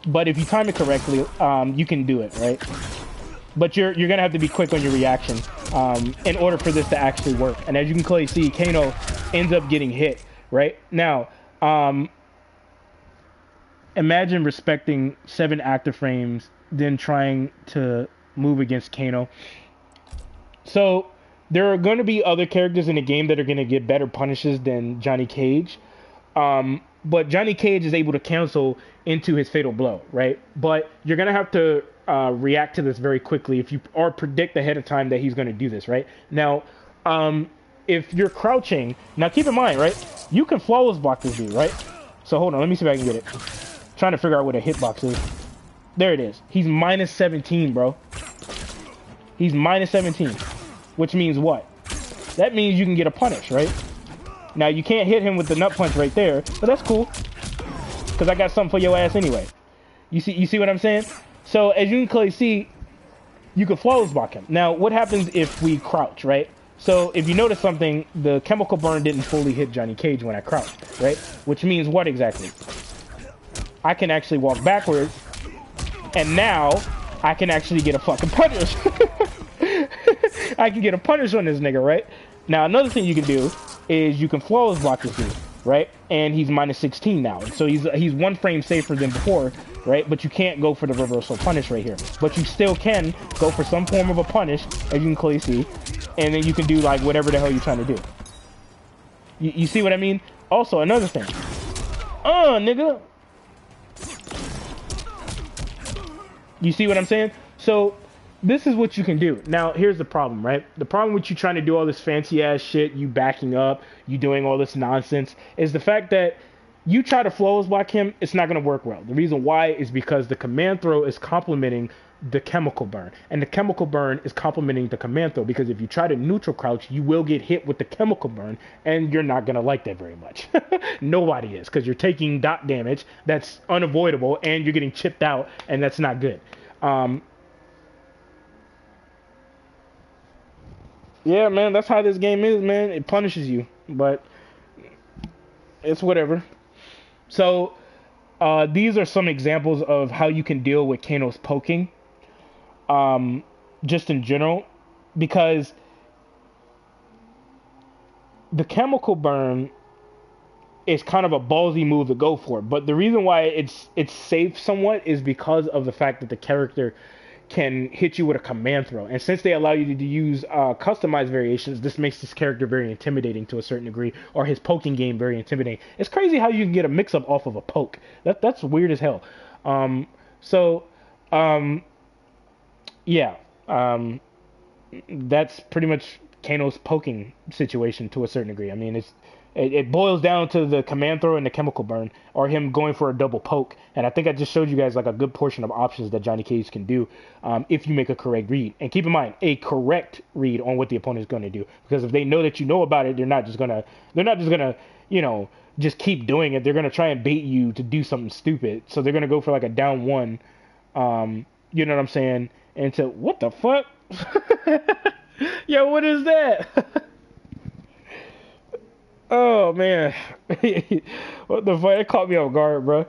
but if you time it correctly, you can do it, right? But you're gonna have to be quick on your reaction in order for this to actually work. And as you can clearly see, Kano ends up getting hit. Right now, imagine respecting 7 active frames, then trying to move against Kano. So there are going to be other characters in the game that are going to get better punishes than Johnny Cage. But Johnny Cage is able to cancel into his fatal blow, right? But you're going to have to react to this very quickly if you or predict ahead of time that he's going to do this, right? Now, if you're crouching, now keep in mind, right? You can flawless block this dude, right? So hold on, let me see if I can get it. Trying to figure out what a hitbox is. There it is. He's minus 17, bro. He's minus 17. Which means what? That means you can get a punish, right? Now you can't hit him with the nut punch right there, but that's cool. Because I got something for your ass anyway. You see what I'm saying? So as you can clearly see, you can flawless block him. Now what happens if we crouch, right? So if you notice something, the chemical burn didn't fully hit Johnny Cage when I crouched, right? Which means what exactly? I can actually walk backwards, and now I can actually get a fucking punish. I can get a punish on this nigga, right? Now another thing you can do is you can flawless block this dude, right? And he's minus 16 now, so he's 1 frame safer than before, right? But you can't go for the reversal punish right here. But you still can go for some form of a punish, as you can clearly see. And then you can do like whatever the hell you're trying to do. You see what I mean? Also, another thing. Nigga. You see what I'm saying? So, this is what you can do. Now, here's the problem, right? The problem with you trying to do all this fancy ass shit, you backing up, you doing all this nonsense, is the fact that you try to flawless block him, it's not going to work well. The reason why is because the command throw is complementing the chemical burn, and the chemical burn is complementing the command throw, because if you try to neutral crouch, you will get hit with the chemical burn, and you're not going to like that very much. Nobody is, because you're taking dot damage that's unavoidable, and you're getting chipped out, and that's not good. Yeah, man, that's how this game is, man. It punishes you, but it's whatever. So, these are some examples of how you can deal with Kano's poking, um, just in general, because the chemical burn is kind of a ballsy move to go for. But the reason why it's safe somewhat is because of the fact that the character can hit you with a command throw. And since they allow you to use customized variations, this makes this character very intimidating to a certain degree, or his poking game very intimidating. It's crazy how you can get a mix-up off of a poke. That's weird as hell. So, yeah, that's pretty much Kano's poking situation to a certain degree. I mean, it boils down to the command throw and the chemical burn, or him going for a double poke. And I think I just showed you guys like a good portion of options that Johnny Cage can do if you make a correct read. And keep in mind, a correct read on what the opponent is going to do, because if they know that you know about it, they're not just gonna just keep doing it. They're gonna try and bait you to do something stupid. So they're gonna go for like a down one. You know what I'm saying? And so what the fuck? Yo, what is that? Oh man, what the fuck? It caught me off guard, bro.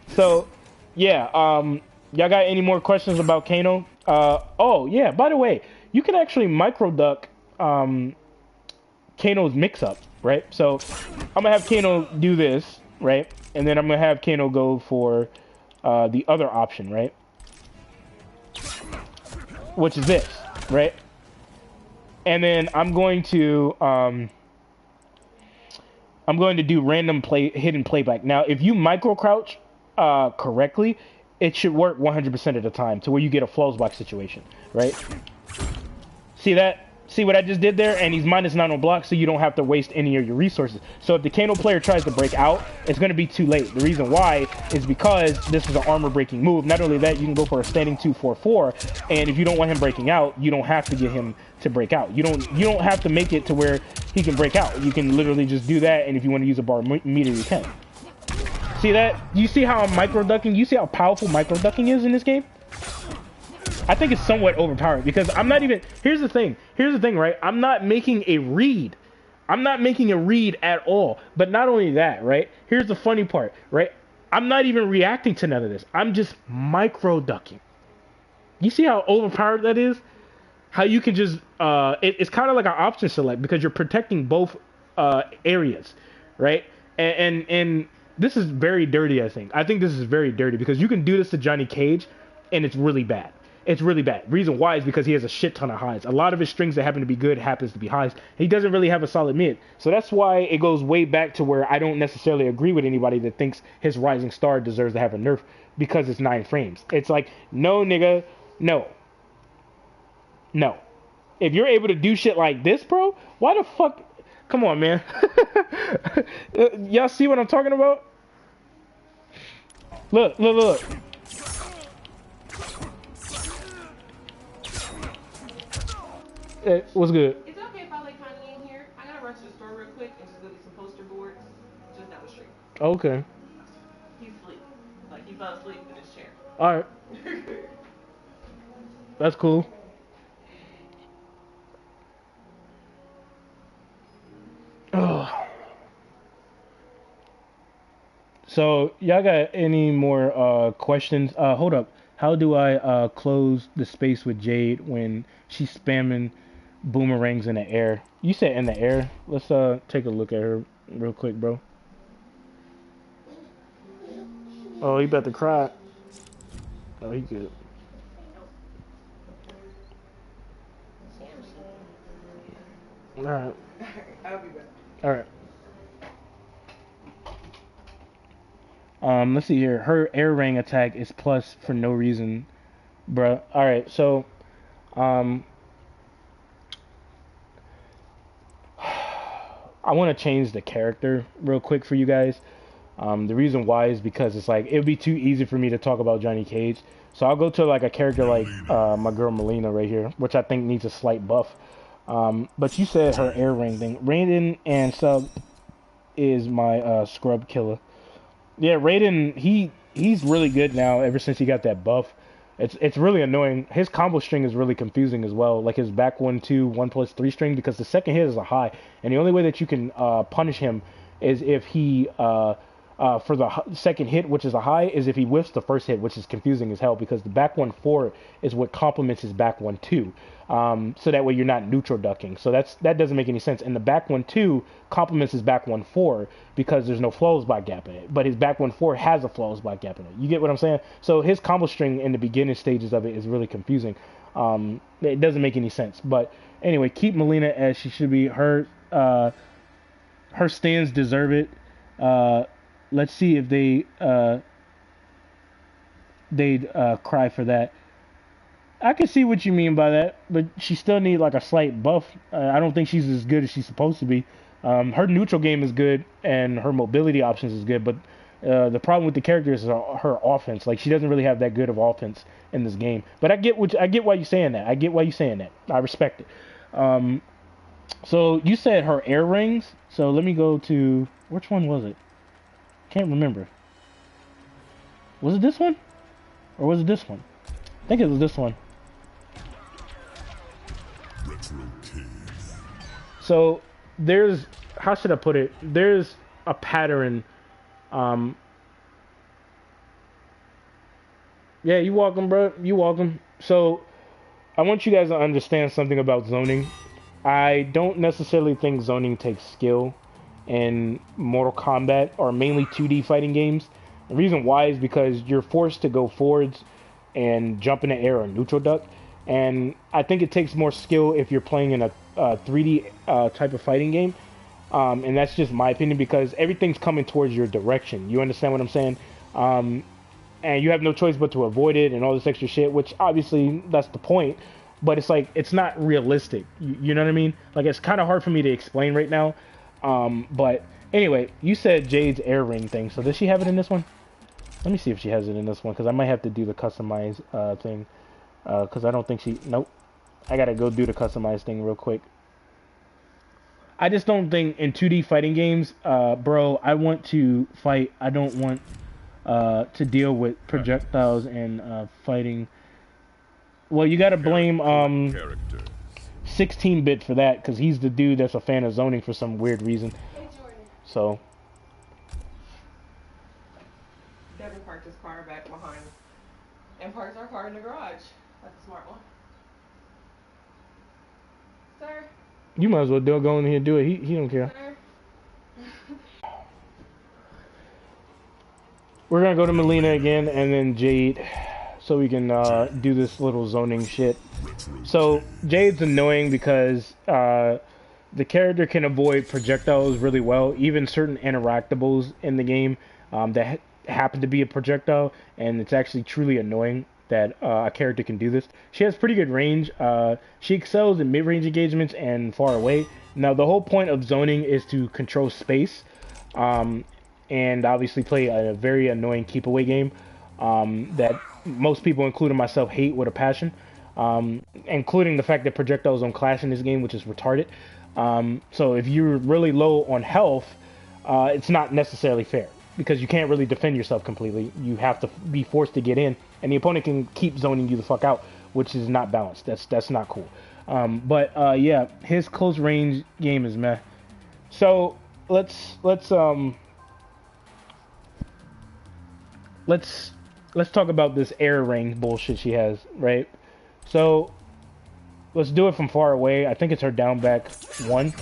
So, yeah, y'all got any more questions about Kano? Oh yeah. By the way, you can actually micro duck Kano's mix-up, right? So, I'm gonna have Kano do this, right? And then I'm gonna have Kano go for the other option, right? Which is this, right? And then I'm going to do random hidden playback. Now, if you micro crouch correctly, it should work 100% of the time to where you get a flows box situation, right? See that? See what I just did there? And he's -9 on block, so you don't have to waste any of your resources. So if the Kano player tries to break out, it's going to be too late. The reason why is because this is an armor breaking move. Not only that, you can go for a standing 2-4-4, and if you don't want him breaking out, you don't have to get him to break out. You don't have to make it to where he can break out. You can literally just do that, and if you want to use a bar meter, you can. See that? You see how I'm micro ducking? You see how powerful micro ducking is in this game? I think it's somewhat overpowered because I'm not even... Here's the thing, right? I'm not making a read. I'm not making a read at all. But not only that, right? Here's the funny part, right? I'm not even reacting to none of this. I'm just micro ducking. You see how overpowered that is? How you can just... it's kind of like an option select because you're protecting both areas, right? And this is very dirty, I think. I think this is very dirty because you can do this to Johnny Cage and it's really bad. It's really bad. Reason why is because he has a shit ton of highs. A lot of his strings that happen to be good happens to be highs. He doesn't really have a solid mid. So that's why it goes way back to where I don't necessarily agree with anybody that thinks his rising star deserves to have a nerf because it's 9 frames. It's like, no, nigga, no. No. If you're able to do shit like this, bro, why the fuck... Come on, man. Y'all see what I'm talking about? Look, look, look. Hey, what's good? Is it okay if I let Kanye in here? I gotta run to the store real quick and just go get some poster boards just down the street. Okay. He's asleep. Like, he fell asleep in his chair. Alright. That's cool. Oh. So, y'all got any more questions? Hold up. How do I close the space with Jade when she's spamming boomerangs in the air? You said in the air. Let's take a look at her real quick, bro. Oh, he about to cry. Oh, he good. Alright. I'll be back. Alright. Let's see here. Her air ring attack is plus for no reason, bruh. Alright, so, I want to change the character real quick for you guys. The reason why is because it's like, it would be too easy for me to talk about Johnny Cage. So I'll go to like a character like my girl Melina right here, which I think needs a slight buff. But you said her air ring thing. Raiden and Sub is my scrub killer. Yeah, Raiden, he's really good now ever since he got that buff. It's really annoying. His combo string is really confusing as well. Like his back 1-2, 1+3 string, because the second hit is a high, and the only way that you can punish him is if he for the second hit, which is a high, is if he whiffs the first hit, which is confusing as hell because the back 1-4 is what complements his back 1-2. So that way you're not neutral ducking. So that doesn't make any sense. And the back 1-2 complements his back 1-4 because there's no flows by gap in it. But his back 1-4 has a flows by gap in it. You get what I'm saying? So his combo string in the beginning stages of it is really confusing. It doesn't make any sense. But anyway, keep Melina as she should be. Her stands deserve it. Let's see if they'd cry for that. I can see what you mean by that, but she still need like a slight buff. I don't think she's as good as she's supposed to be. Her neutral game is good and her mobility options is good, but the problem with the character is her offense. Like she doesn't really have that good of offense in this game. But I get why you're saying that. I respect it. So you said her air rings. So let me go to, which one was it? Can't remember. Was it this one? Or was it this one? I think it was this one. So there's, how should I put it? There's a pattern. Yeah, you welcome, bro. You welcome. So I want you guys to understand something about zoning. I don't necessarily think zoning takes skill in Mortal Kombat or mainly 2D fighting games. The reason why is because you're forced to go forwards and jump in the air or neutral duck. And I think it takes more skill if you're playing in a 3D type of fighting game. And that's just my opinion because everything's coming towards your direction. You understand what I'm saying? And you have no choice but to avoid it and all this extra shit, which obviously that's the point. But it's like, it's not realistic. You know what I mean? Like, it's kind of hard for me to explain right now. But anyway, you said Jade's air ring thing. So does she have it in this one? Let me see if she has it in this one, because I might have to do the customize thing. Because I don't think she... Nope. I gotta go do the customize thing real quick. I just don't think in 2D fighting games, bro, I want to fight. I don't want to deal with projectiles and fighting. Well, you gotta blame 16-bit for that, because he's the dude that's a fan of zoning for some weird reason. So... Devin parked his car back behind and parked our car in the garage. That's a smart one. Sir? You might as well go in here and do it. He don't care. Sir? We're gonna go to Melina again and then Jade so we can do this little zoning shit. So Jade's annoying because the character can avoid projectiles really well, even certain interactables in the game that happen to be a projectile, and it's actually truly annoying that a character can do this. She has pretty good range. She excels in mid-range engagements and far away. Now the whole point of zoning is to control space and obviously play a very annoying keep away game that most people, including myself, hate with a passion, including the fact that projectiles don't clash in this game, which is retarded. So if you're really low on health, it's not necessarily fair, because you can't really defend yourself completely. You have to be forced to get in, and the opponent can keep zoning you the fuck out, which is not balanced. That's not cool. But yeah, his close range game is meh. So let's talk about this air ring bullshit she has, right? So let's do it from far away. I think it's her down back 1.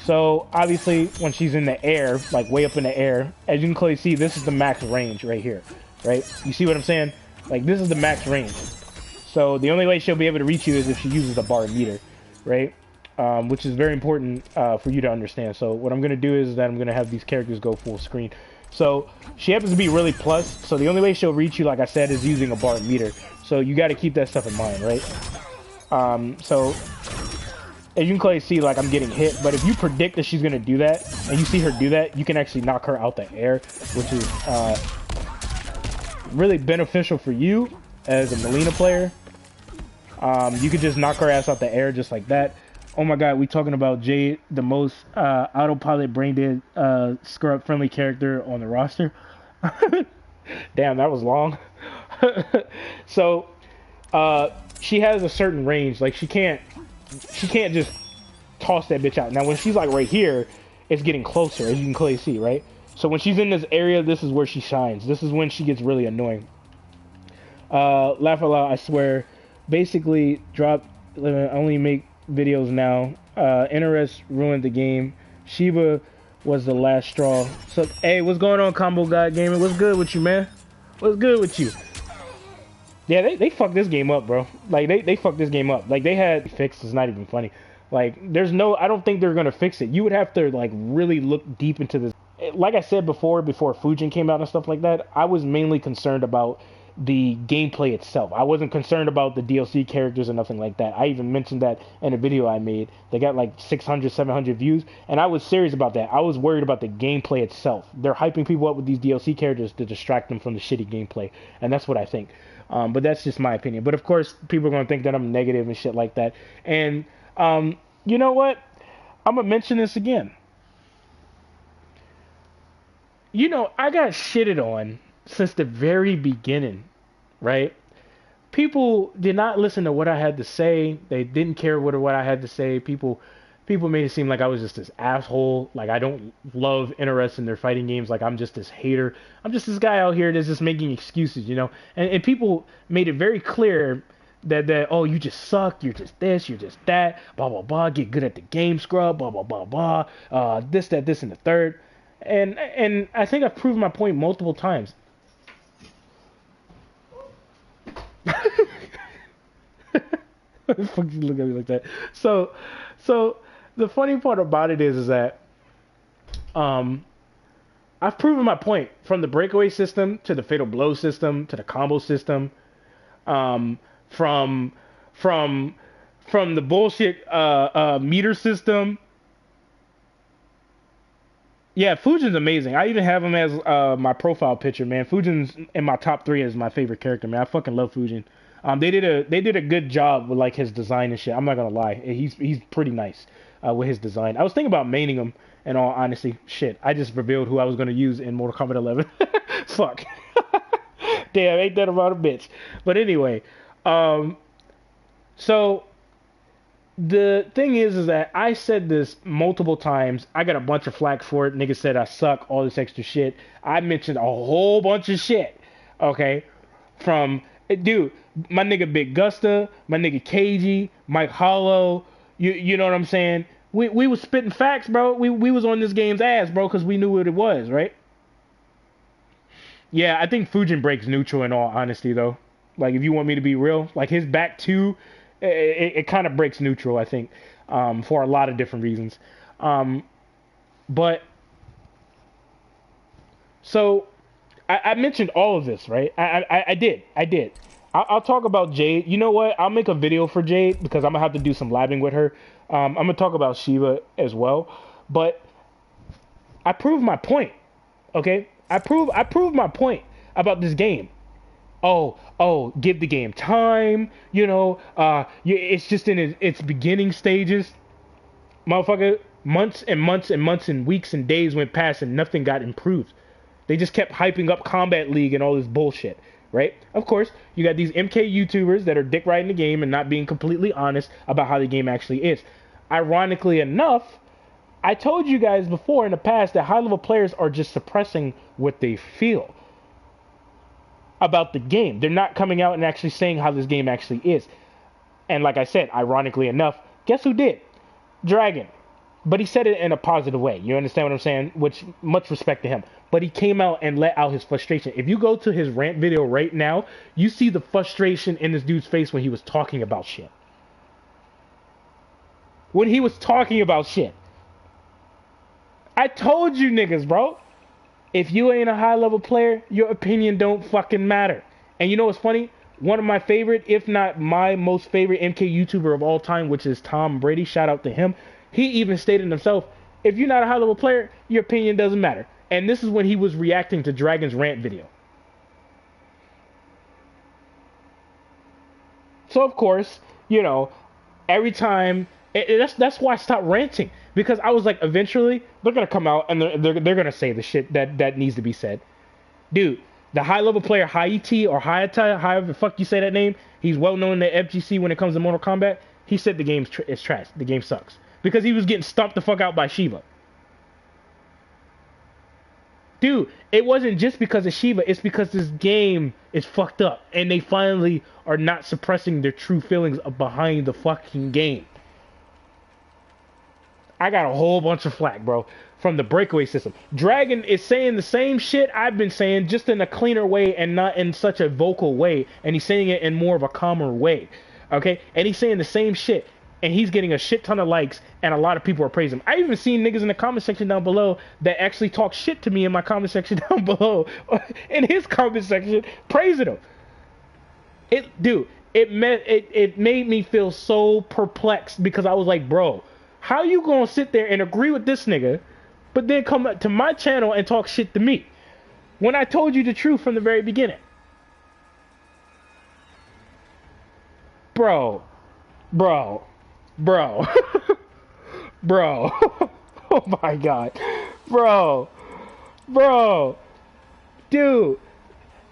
So obviously when she's in the air, like way up in the air, as you can clearly see, this is the max range right here, right? You see what I'm saying? Like, this is the max range. So the only way she'll be able to reach you is if she uses the bar meter, right? Which is very important for you to understand. So what I'm going to do is that I'm going to have these characters go full screen. So she happens to be really plus, so the only way she'll reach you, like I said, is using a bar meter. So you got to keep that stuff in mind, right? So as you can clearly see, like, I'm getting hit, but if you predict that she's going to do that, and you see her do that, you can actually knock her out the air, which is really beneficial for you as a Melina player. You could just knock her ass out the air just like that. Oh my god, we talking about Jade, the most autopilot brain dead scrub friendly character on the roster. Damn, that was long. So she has a certain range. Like she can't just toss that bitch out. Now when she's like right here, it's getting closer, as you can clearly see, right? So when she's in this area, this is where she shines. This is when she gets really annoying. Laugh out loud, I swear. Basically, only make videos now. NRS ruined the game. Shiba was the last straw. So, hey, what's going on, Combo God Gaming? What's good with you, man? What's good with you? Yeah, they fucked this game up, bro. Like, they fucked this game up. Like, they had fixed. It's not even funny. Like, I don't think they're gonna fix it. You would have to, like, really look deep into this. Like I said before Fujin came out and stuff like that, I was mainly concerned about the gameplay itself. I wasn't concerned about the DLC characters or nothing like that. I even mentioned that in a video I made. They got like 600, 700 views, and I was serious about that. I was worried about the gameplay itself. They're hyping people up with these DLC characters to distract them from the shitty gameplay, and that's what I think. But that's just my opinion. But of course, people are going to think that I'm negative and shit like that. And you know what? I'm going to mention this again. You know, I got shitted on since the very beginning, right? People did not listen to what I had to say. They didn't care what I had to say. People made it seem like I was just this asshole. Like I don't love interest in their fighting games. Like I'm just this hater. I'm just this guy out here that's just making excuses, you know? And people made it very clear that oh, you just suck. You're just this. You're just that. Blah, blah, blah. Get good at the game, scrub. Blah, blah, blah, blah. This, that, this, and the third. And I think I've proved my point multiple times. What the fuck you look at me like that? So the funny part about it is that I've proven my point from the breakaway system to the fatal blow system to the combo system, from the bullshit meter system. Yeah, Fujin's amazing. I even have him as my profile picture, man. Fujin's in my top 3 as my favorite character, man. I fucking love Fujin. They did a good job with like his design and shit. I'm not gonna lie, he's pretty nice with his design. I was thinking about maining him. In all honesty, shit, I just revealed who I was gonna use in Mortal Kombat 11. Fuck. Damn, ain't that about a bitch? But anyway, so. The thing is that I said this multiple times. I got a bunch of flack for it. Niggas said I suck, all this extra shit. I mentioned a whole bunch of shit, okay? From, dude, my nigga Big Gusta, my nigga KG, Mike Hollow, you know what I'm saying? We was spitting facts, bro. We was on this game's ass, bro, because we knew what it was, right? Yeah, I think Fujin breaks neutral in all honesty, though. Like, if you want me to be real, like his back two, it kind of breaks neutral, I think, for a lot of different reasons. But so I mentioned all of this, right? I did. I'll talk about Jade. You know what? I'll make a video for Jade because I'm gonna have to do some labbing with her. I'm gonna talk about Shiva as well. But I proved my point. Okay? I proved my point about this game. Oh, give the game time, you know, it's just in its beginning stages. Motherfucker, months and months and months and weeks and days went past and nothing got improved. They just kept hyping up Combat League and all this bullshit, right? Of course, you got these MK YouTubers that are dick riding the game and not being completely honest about how the game actually is. Ironically enough, I told you guys before in the past that high-level players are just suppressing what they feel about the game. They're not coming out and actually saying how this game actually is. And like I said, ironically enough, guess who did? Dragon. But he said it in a positive way. You understand what I'm saying? Which, much respect to him. But he came out and let out his frustration. If you go to his rant video right now, you see the frustration in this dude's face when he was talking about shit. When he was talking about shit. I told you niggas, bro. If you ain't a high-level player, your opinion don't fucking matter. And you know what's funny? One of my favorite, if not my most favorite MK YouTuber of all time, which is Tom Brady, shout out to him, he even stated himself, if you're not a high-level player, your opinion doesn't matter. And this is when he was reacting to Dragon's rant video. So, of course, you know, every time... That's why I stopped ranting. Because I was like, eventually, they're going to come out and they're going to say the shit that needs to be said. Dude, The high-level player Haiti or Hayata, however the fuck you say that name, he's well known in the FGC when it comes to Mortal Kombat. He said the game is trash. The game sucks because he was getting stomped the fuck out by Shiva. Dude, it wasn't just because of Shiva. It's because this game is fucked up, and they finally are not suppressing their true feelings behind the fucking game. I got a whole bunch of flack, bro, from the breakaway system. Dragon is saying the same shit I've been saying, just in a cleaner way and not in such a vocal way, and he's saying it in more of a calmer way, okay? And he's saying the same shit, and he's getting a shit ton of likes, and a lot of people are praising him. I even seen niggas in the comment section down below that actually talk shit to me in my comment section down below, in his comment section, praising him. It made me feel so perplexed because I was like, bro, how you gonna sit there and agree with this nigga, but then come up to my channel and talk shit to me when I told you the truth from the very beginning? Bro. Bro. Oh my god. Bro. Dude.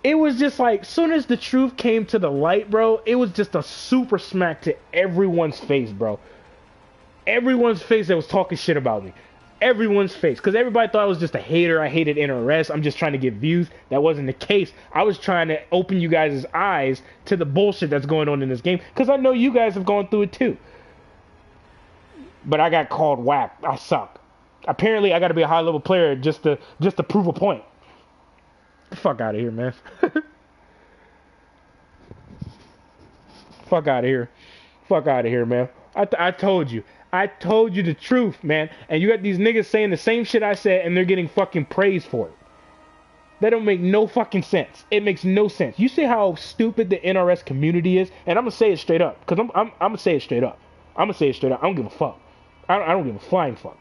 It was just like, soon as the truth came to the light, bro, it was just a super smack to everyone's face, bro. Everyone's face that was talking shit about me. Everyone's face. Because everybody thought I was just a hater. I hated NRS. I'm just trying to get views. That wasn't the case. I was trying to open you guys' eyes to the bullshit that's going on in this game. Because I know you guys have gone through it too. But I got called whack. I suck. Apparently, I got to be a high-level player just to prove a point. Get the fuck out of here, man. Fuck out of here. Fuck out of here, man. I told you. I told you the truth, man. And you got these niggas saying the same shit I said, and they're getting fucking praised for it. That don't make no fucking sense. It makes no sense. You see how stupid the NRS community is? And I'm going to say it straight up. Because I'm going to say it straight up. I'm going to say it straight up. I don't give a fuck. I don't give a flying fuck.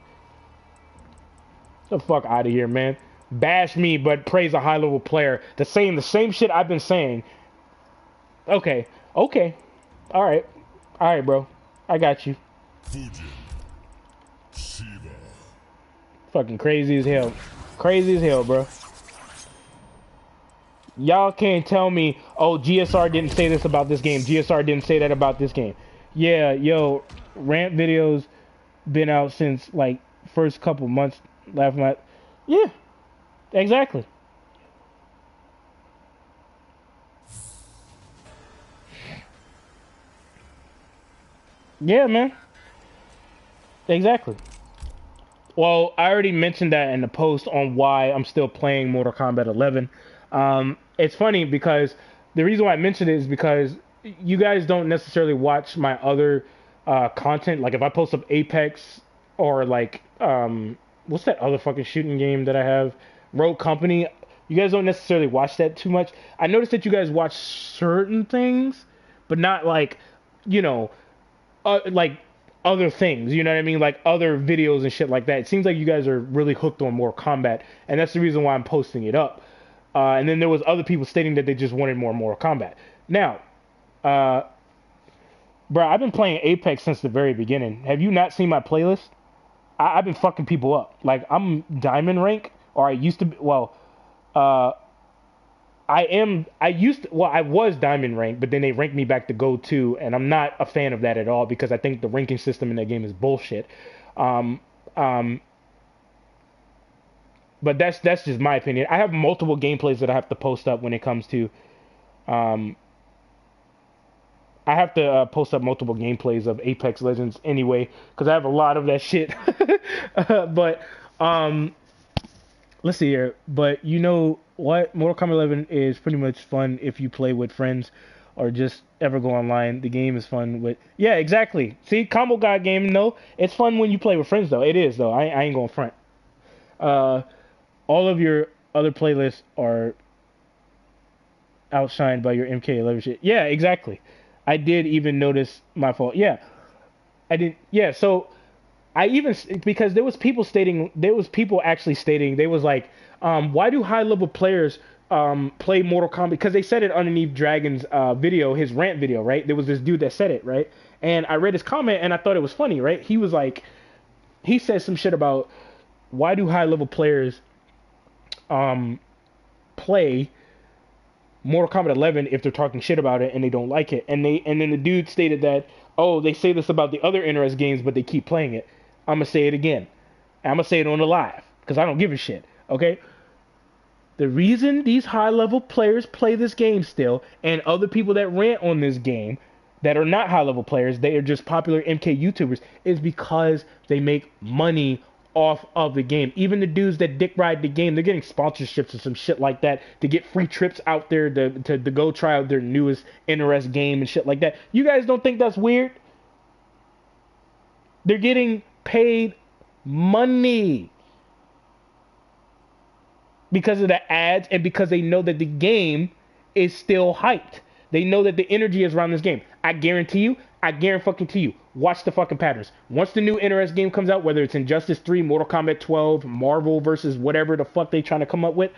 Get the fuck out of here, man. Bash me, but praise a high-level player. That's saying the same shit I've been saying. Okay. Alright, bro. I got you. Fujin. Shiva. Fucking crazy as hell. Crazy as hell, bro. Y'all can't tell me, oh, GSR didn't say this about this game. GSR didn't say that about this game. Yeah, yo, rant videos been out since, like, first couple months. Laughing at. Yeah, exactly. Yeah, man. Exactly. Well, I already mentioned that in the post on why I'm still playing Mortal Kombat 11. It's funny because the reason why I mentioned it is because you guys don't necessarily watch my other content. Like if I post up Apex or like what's that other fucking shooting game that I have, Rogue Company. You guys don't necessarily watch that too much. I noticed that you guys watch certain things, but not like, you know, like other things, you know what I mean? Like other videos and shit like that. It seems like you guys are really hooked on Mortal Kombat, and that's the reason why I'm posting it up. And then there was other people stating that they just wanted more Mortal Kombat. Now, bro, I've been playing Apex since the very beginning. Have you not seen my playlist? I've been fucking people up. Like, I'm diamond rank, or I used to be, well, I was diamond rank, but then they ranked me back to Gold 2, and I'm not a fan of that at all because I think the ranking system in that game is bullshit. But that's just my opinion. I have multiple gameplays that I have to post up when it comes to, I have to post up multiple gameplays of Apex Legends anyway, because I have a lot of that shit. But, let's see here. But you know what? Mortal Kombat 11 is pretty much fun if you play with friends or just ever go online. The game is fun with... Yeah, exactly. See, Combo God game, no. It's fun when you play with friends, though. It is, though. I ain't going front. All of your other playlists are outshined by your MK11 shit. Yeah, exactly. I did even notice my fault. Yeah. I didn't... Yeah, so... I even, because there was people actually stating, they was like, why do high-level players play Mortal Kombat? Because they said it underneath Dragon's video, his rant video, right? There was this dude that said it, right? And I read his comment, and I thought it was funny, right? He was like, he said some shit about, why do high-level players play Mortal Kombat 11 if they're talking shit about it and they don't like it. And then the dude stated that, oh, they say this about the other NRS games, but they keep playing it. I'm gonna say it again. I'm gonna say it on the live because I don't give a shit. Okay. The reason these high-level players play this game still, and other people that rant on this game that are not high-level players, they are just popular MK YouTubers, is because they make money off of the game. Even the dudes that dick ride the game, they're getting sponsorships or some shit like that to get free trips out there to go try out their newest NRS game and shit like that. You guys don't think that's weird? They're getting paid money because of the ads and because they know that the game is still hyped. They know that the energy is around this game. I guarantee you, watch the fucking patterns. Once the new NRS game comes out, whether it's Injustice 3, Mortal Kombat 12, Marvel versus whatever the fuck they trying to come up with,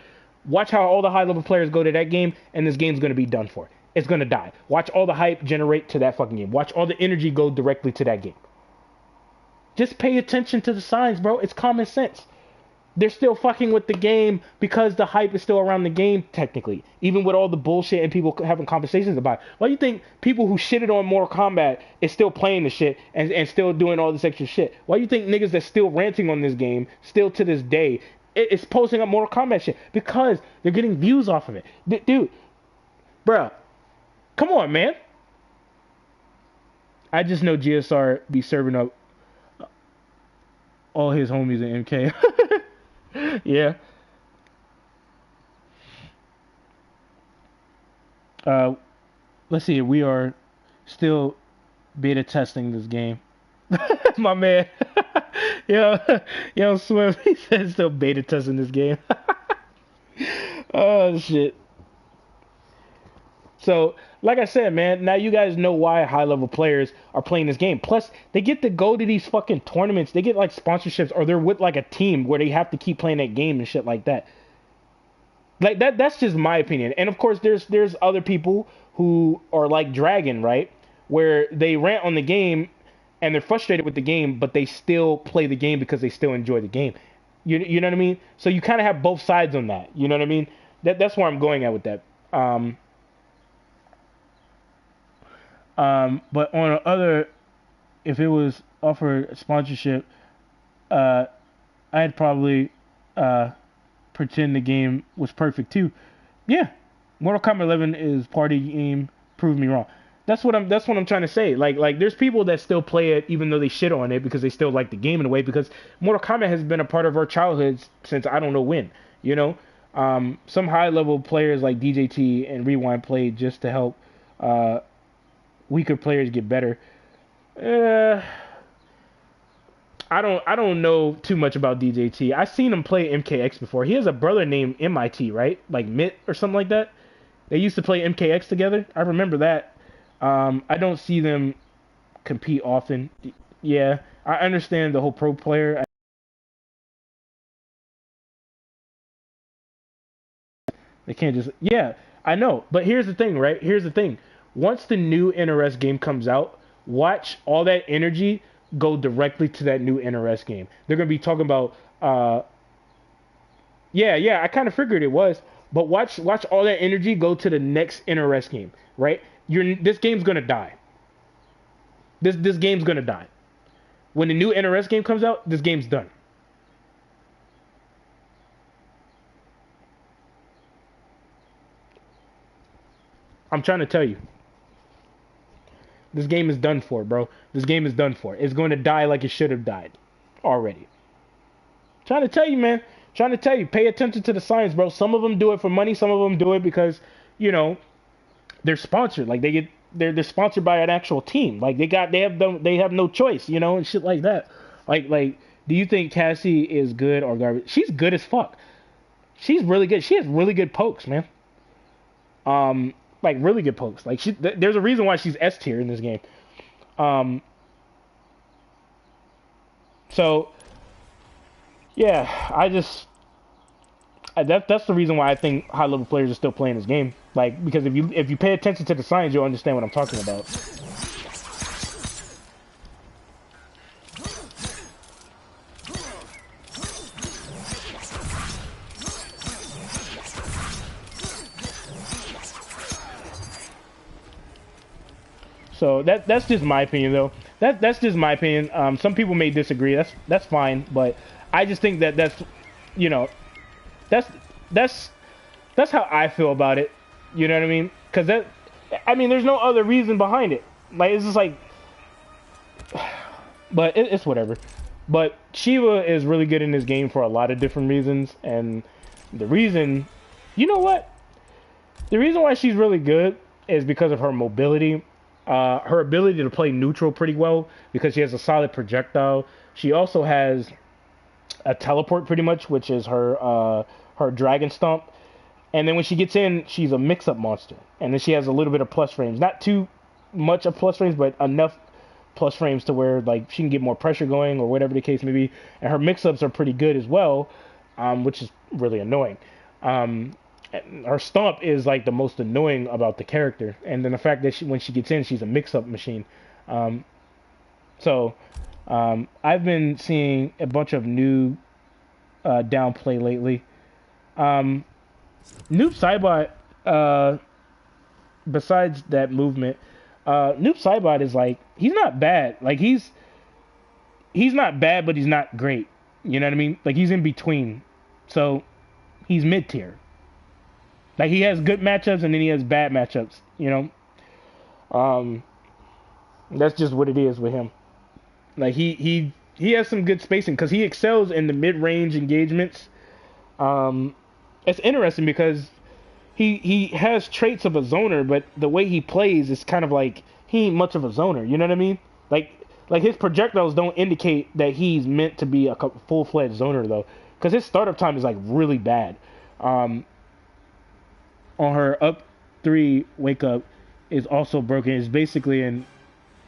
watch how all the high-level players go to that game, and this game's going to be done for. It's going to die. Watch all the hype generate to that fucking game. Watch all the energy go directly to that game. Just pay attention to the signs, bro. It's common sense. They're still fucking with the game because the hype is still around the game, technically. Even with all the bullshit and people having conversations about it. Why do you think people who shitted on Mortal Kombat is still playing the shit and still doing all this extra shit? Why do you think niggas that's still ranting on this game, still to this day, is posting up Mortal Kombat shit? Because they're getting views off of it. Dude, bruh, come on, man. I just know GSR be serving up all his homies in MK. Yeah. Let's see. We are still beta testing this game. My man. Yo, Swim. He said still beta testing this game. Oh shit. So, like I said, man, now you guys know why high-level players are playing this game. Plus, they get to go to these fucking tournaments. They get, like, sponsorships, or they're with, like, a team where they have to keep playing that game and shit like that. Like, that's just my opinion. And, of course, there's other people who are like Dragon, right? Where they rant on the game, and they're frustrated with the game, but they still play the game because they still enjoy the game. You know what I mean? So you kind of have both sides on that. You know what I mean? That's where I'm going at with that. But on the other, if it was offered sponsorship, I'd probably pretend the game was perfect too. Yeah, Mortal Kombat 11 is party game. Prove me wrong. That's what I'm trying to say. Like there's people that still play it even though they shit on it because they still like the game in a way, because Mortal Kombat has been a part of our childhoods since I don't know when. You know, some high level players like DJT and Rewind played just to help weaker players get better. I don't know too much about DJT. I've seen him play MKX before. He has a brother named MIT, right? Like Mitt or something like that. They used to play MKX together. I remember that. I don't see them compete often. Yeah, I understand the whole pro player. They can't just... Yeah, I know. But here's the thing, right? Here's the thing. Once the new NRS game comes out, watch all that energy go directly to that new NRS game. They're going to be talking about... Yeah, I kind of figured it was. But watch all that energy go to the next NRS game, right? This game's going to die. This game's going to die. When the new NRS game comes out, this game's done. I'm trying to tell you. This game is done for, bro. This game is done for. It's going to die like it should have died already. Trying to tell you, man. Trying to tell you. Pay attention to the signs, bro. Some of them do it for money. Some of them do it because, you know, they're sponsored. Like they're sponsored by an actual team. Like they have no choice, you know, and shit like that. Like do you think Cassie is good or garbage? She's good as fuck. She's really good. She has really good pokes, man. Like really good pokes. Like there's a reason why she's S tier in this game. So yeah, that's the reason why I think high level players are still playing this game. Like because if you pay attention to the signs, you'll understand what I'm talking about. So that's just my opinion, though. That's just my opinion. Some people may disagree. That's fine, but I just think that's, you know, that's that's that's how I feel about it. You know what I mean? Because I mean, there's no other reason behind it. Like, it's just like, but it's whatever. But Shiva is really good in this game for a lot of different reasons, and the reason, you know what? The reason why she's really good is because of her mobility, her ability to play neutral pretty well, because she has a solid projectile. She also has a teleport pretty much, which is her dragon stomp. And then when she gets in, she's a mix-up monster. And then she has a little bit of plus frames. Not too much of plus frames, but enough plus frames to where like she can get more pressure going or whatever the case may be. And her mix-ups are pretty good as well, which is really annoying. Her stomp is like the most annoying about the character. And then the fact that when she gets in, she's a mix-up machine. So I've been seeing a bunch of new downplay lately. Noob Saibot, besides that movement, Noob Saibot is like, he's not bad. Like, he's not bad, but he's not great. You know what I mean? Like, he's in between. So, he's mid-tier. Like, he has good matchups, and then he has bad matchups, you know? That's just what it is with him. Like, he has some good spacing, because he excels in the mid-range engagements. It's interesting because he has traits of a zoner, but the way he plays is kind of like he ain't much of a zoner. You know what I mean? Like his projectiles don't indicate that he's meant to be a full-fledged zoner though, because his startup time is like really bad. On her up 3 wake up is also broken. It's basically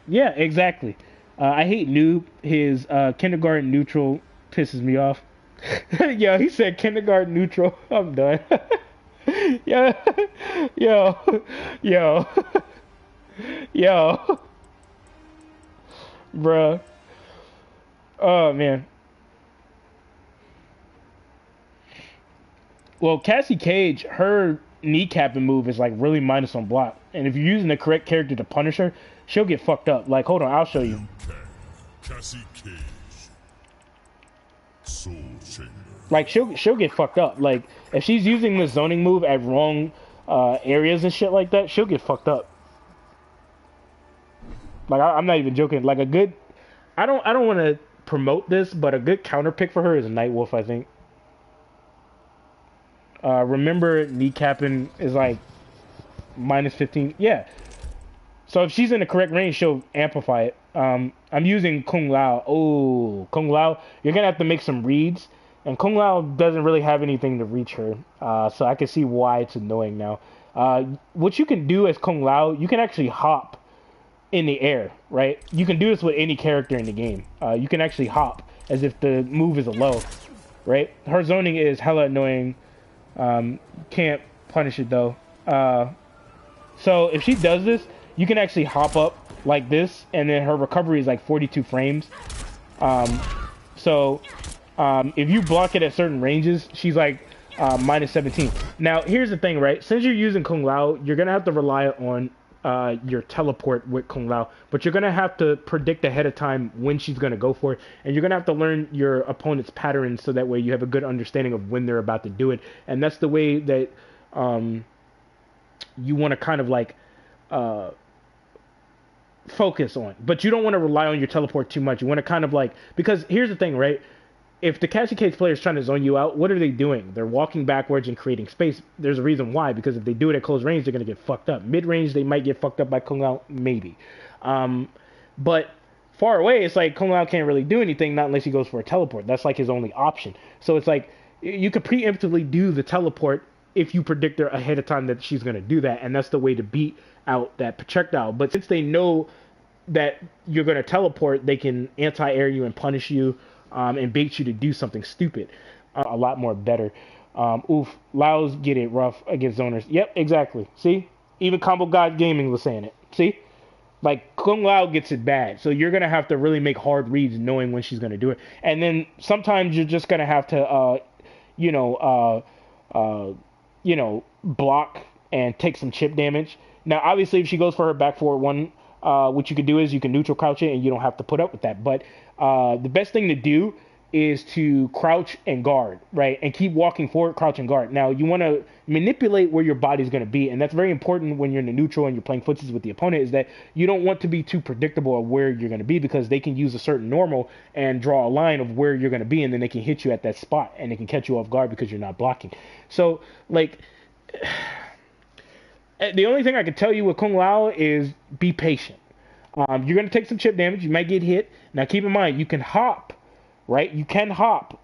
yeah, exactly. I hate Noob. His kindergarten neutral pisses me off. Yo, he said kindergarten neutral. I'm done. yo, bruh. Oh man. Well, Cassie Cage, her kneecapping move is like really minus on block, and if you're using the correct character to punish her, she'll get fucked up. Like, hold on, I'll show you. Cassie Cage. Soul Chamber. Like, she'll get fucked up. Like, if she's using the zoning move at wrong areas and shit like that, she'll get fucked up. Like, I'm not even joking. Like, a good, I don't want to promote this, but a good counter pick for her is Nightwolf, I think. Remember, kneecapping is like minus 15. Yeah. So if she's in the correct range, she'll amplify it. I'm using Kung Lao. Oh, Kung Lao. You're going to have to make some reads. And Kung Lao doesn't really have anything to reach her. So I can see why it's annoying now. What you can do as Kung Lao, you can actually hop in the air, right? You can do this with any character in the game. You can actually hop as if the move is a low, right? Her zoning is hella annoying. Can't punish it though. So if she does this, you can actually hop up like this, and then her recovery is like 42 frames. If you block it at certain ranges, she's like minus 17. Now, here's the thing, right? Since you're using Kung Lao, you're going to have to rely on your teleport with Kung Lao, but you're going to have to predict ahead of time when she's going to go for it, and you're going to have to learn your opponent's patterns so that way you have a good understanding of when they're about to do it. And that's the way that you want to kind of like focus on, but you don't want to rely on your teleport too much. You want to kind of like, because here's the thing, right? If the Cassie Cage player is trying to zone you out, what are they doing? They're walking backwards and creating space. There's a reason why, because if they do it at close range, they're going to get fucked up. Mid-range, they might get fucked up by Kung Lao, maybe. But far away, it's like Kung Lao can't really do anything, not unless he goes for a teleport. That's like his only option. So it's like, you could preemptively do the teleport if you predict her ahead of time that she's going to do that, and that's the way to beat out that projectile. But since they know that you're going to teleport, they can anti-air you and punish you, and bait you to do something stupid a lot more better. Laos get it rough against zoners. Yep, exactly. See? Even Combo God Gaming was saying it. See? Like, Kung Lao gets it bad. So you're going to have to really make hard reads knowing when she's going to do it. And then sometimes you're just going to have to, block and take some chip damage. Now, obviously, if she goes for her back forward 1, what you can do is you can neutral crouch it and you don't have to put up with that. But the best thing to do is to crouch and guard, right? And keep walking forward, crouch and guard. Now, you want to manipulate where your body's going to be, and that's very important when you're in the neutral and you're playing footsies with the opponent, is that you don't want to be too predictable of where you're going to be, because they can use a certain normal and draw a line of where you're going to be, and then they can hit you at that spot, and they can catch you off guard because you're not blocking. So, like, the only thing I can tell you with Kung Lao is be patient. You're going to take some chip damage. You might get hit. Now, keep in mind, you can hop, right? You can hop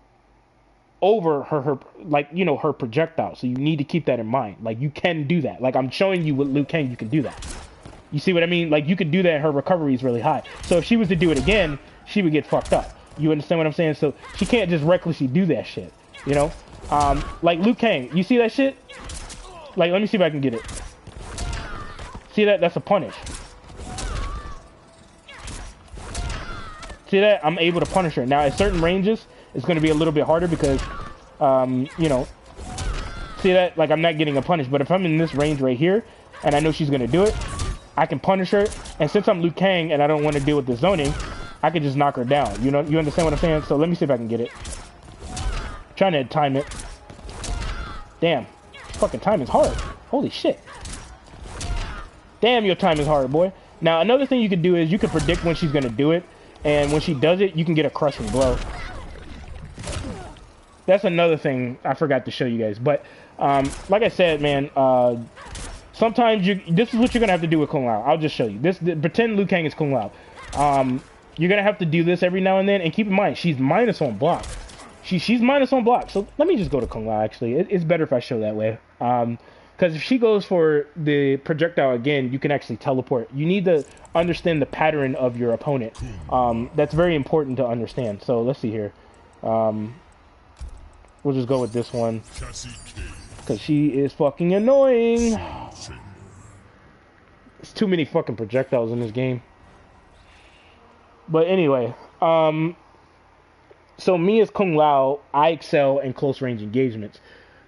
over her like, you know, her projectile. So you need to keep that in mind. Like, you can do that. Like, I'm showing you with Liu Kang, you can do that. You see what I mean? Like, you could do that and her recovery is really high. So if she was to do it again, she would get fucked up. You understand what I'm saying? So she can't just recklessly do that shit, you know? Like Liu Kang, you see that shit? Like, let me see if I can get it. See that? That's a punish. See that? I'm able to punish her. Now, at certain ranges, it's going to be a little bit harder because, you know, see that? Like, I'm not getting a punish. But if I'm in this range right here, and I know she's going to do it, I can punish her. And since I'm Liu Kang and I don't want to deal with the zoning, I can just knock her down. You know, you understand what I'm saying? So let me see if I can get it. I'm trying to time it. Damn. Fucking time is hard. Holy shit. Damn, your time is hard, boy. Now, another thing you could do is you could predict when she's going to do it. And when she does it, you can get a crushing blow. That's another thing I forgot to show you guys. But, like I said, man, sometimes this is what you're going to have to do with Kung Lao. I'll just show you. Pretend Liu Kang is Kung Lao. You're going to have to do this every now and then. And keep in mind, she's minus on block. She's minus on block. So let me just go to Kung Lao, actually. It's better if I show that way. Because if she goes for the projectile again, you can actually teleport. You need to understand the pattern of your opponent. That's very important to understand. So let's see here. We'll just go with this one. Because she is fucking annoying. There's too many fucking projectiles in this game. But anyway. So me as Kung Lao, I excel in close range engagements.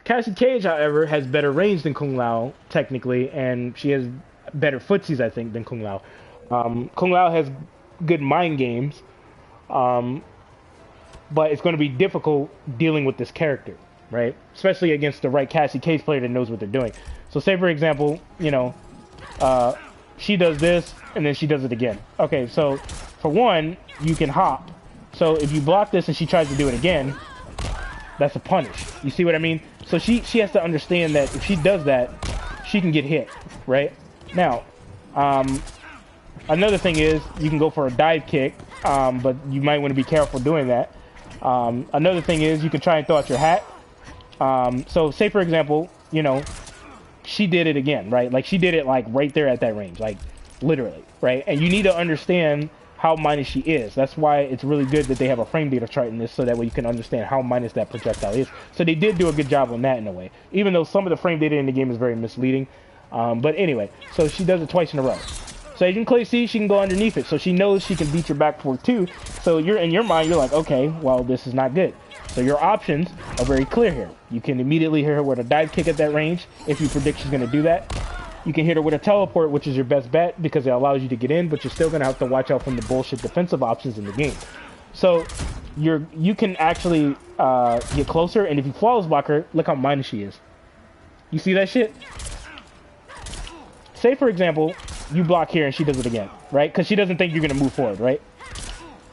Cassie Cage, however, has better range than Kung Lao, technically, and she has better footsies, I think, than Kung Lao. Kung Lao has good mind games, but it's going to be difficult dealing with this character, right? Especially against the right Cassie Cage player that knows what they're doing. So say, for example, you know, she does this, and then she does it again. Okay, so for one, you can hop. So if you block this and she tries to do it again, that's a punish. You see what I mean? So she has to understand that if she does that, she can get hit, right? Now, another thing is you can go for a dive kick, but you might want to be careful doing that. Another thing is you can try and throw out your hat. So say, for example, you know, she did it again, right? Like, she did it, like, right there at that range, like, literally, right? And you need to understand how minus she is. That's why it's really good that they have a frame data chart in this, so that way you can understand how minus that projectile is. So they did do a good job on that in a way, even though some of the frame data in the game is very misleading. But anyway, so she does it twice in a row. So as you can clearly see, she can go underneath it, so she knows she can beat your back forward too. So you're in your mind, you're like, okay, well, this is not good. So your options are very clear here. You can immediately hit her with a dive kick at that range if you predict she's going to do that. You can hit her with a teleport, which is your best bet because it allows you to get in, but you're still going to have to watch out from the bullshit defensive options in the game. So you can actually get closer, and if you flawless block her, look how minus she is. You see that shit? Say, for example, you block here and she does it again, right? Because she doesn't think you're going to move forward, right?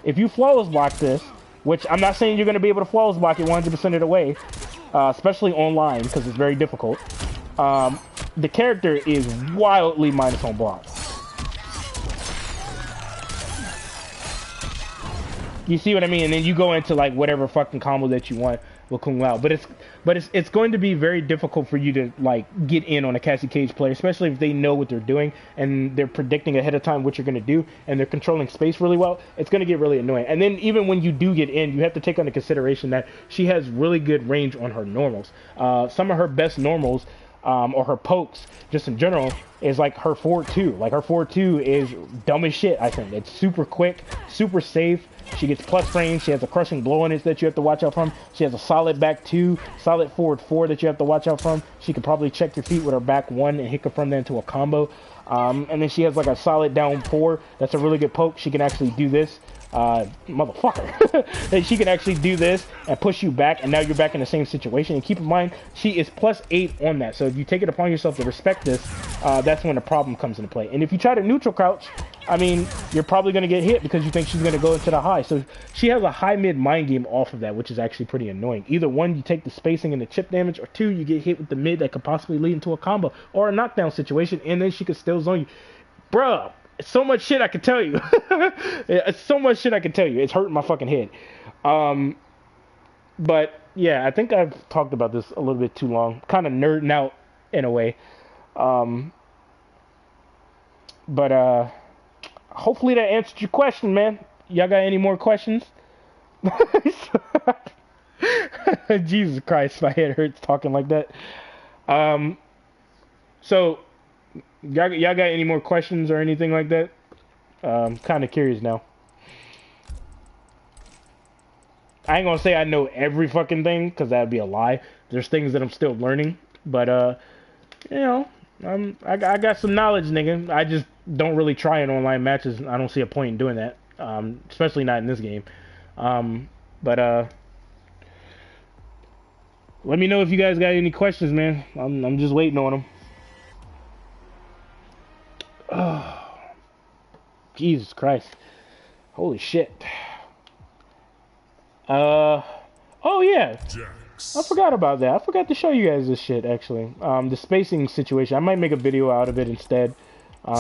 If you flawless block this, which I'm not saying you're going to be able to flawless block it 100% of the way, especially online because it's very difficult. The character is wildly minus on block. You see what I mean? And then you go into like whatever fucking combo that you want with Kung Lao. But it's going to be very difficult for you to like get in on a Cassie Cage player, especially if they know what they're doing and they're predicting ahead of time what you're going to do and they're controlling space really well. It's going to get really annoying. And then even when you do get in, you have to take into consideration that she has really good range on her normals. Some of her best normals or her pokes, just in general, is like her forward 2. Like her forward 2 is dumb as shit, I think. It's super quick, super safe. She gets plus frames. She has a crushing blow on it that you have to watch out from. She has a solid back 2, solid forward 4 that you have to watch out from. She can probably check your feet with her back 1 and hit from there into a combo. And then she has like a solid down 4. That's a really good poke. She can actually do this. Motherfucker. She can actually do this and push you back, and now you're back in the same situation. And keep in mind, she is plus 8 on that. So if you take it upon yourself to respect this, that's when the problem comes into play. And if you try to neutral crouch, I mean, you're probably going to get hit because you think she's going to go into the high. So she has a high-mid mind game off of that, which is actually pretty annoying. Either one, you take the spacing and the chip damage, or 2, you get hit with the mid that could possibly lead into a combo or a knockdown situation, and then she could still zone you. Bruh, so much shit I can tell you. It's so much shit I can tell you. It's hurting my fucking head. But, yeah, I think I've talked about this a little bit too long. Kind of nerding out in a way. But hopefully that answered your question, man. Y'all got any more questions? Jesus Christ, my head hurts talking like that. So, y'all got any more questions or anything like that? I'm kind of curious now. I ain't gonna say I know every fucking thing, because that'd be a lie. There's things that I'm still learning. But, you know, I got some knowledge, nigga. I just don't really try in online matches. I don't see a point in doing that. Especially not in this game. But let me know if you guys got any questions, man. I'm just waiting on them. Oh, Jesus Christ. Holy shit. Oh yeah. I forgot about that. I forgot to show you guys this shit, actually. The spacing situation. I might make a video out of it instead.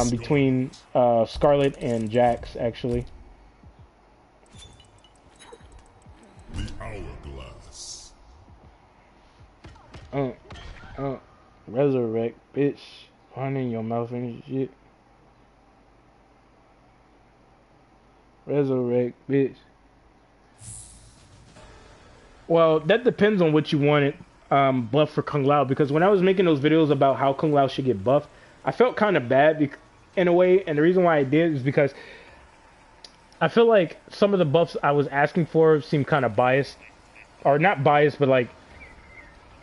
Between SKARLET and Jax, actually. The hourglass. Resurrect, bitch. Run in your mouth and shit. Resurrect, bitch. Well, that depends on what you wanted buff for Kung Lao, because when I was making those videos about how Kung Lao should get buffed, I felt kind of bad in a way, and the reason why I did is because I feel like some of the buffs I was asking for seemed kind of biased, or not biased, but like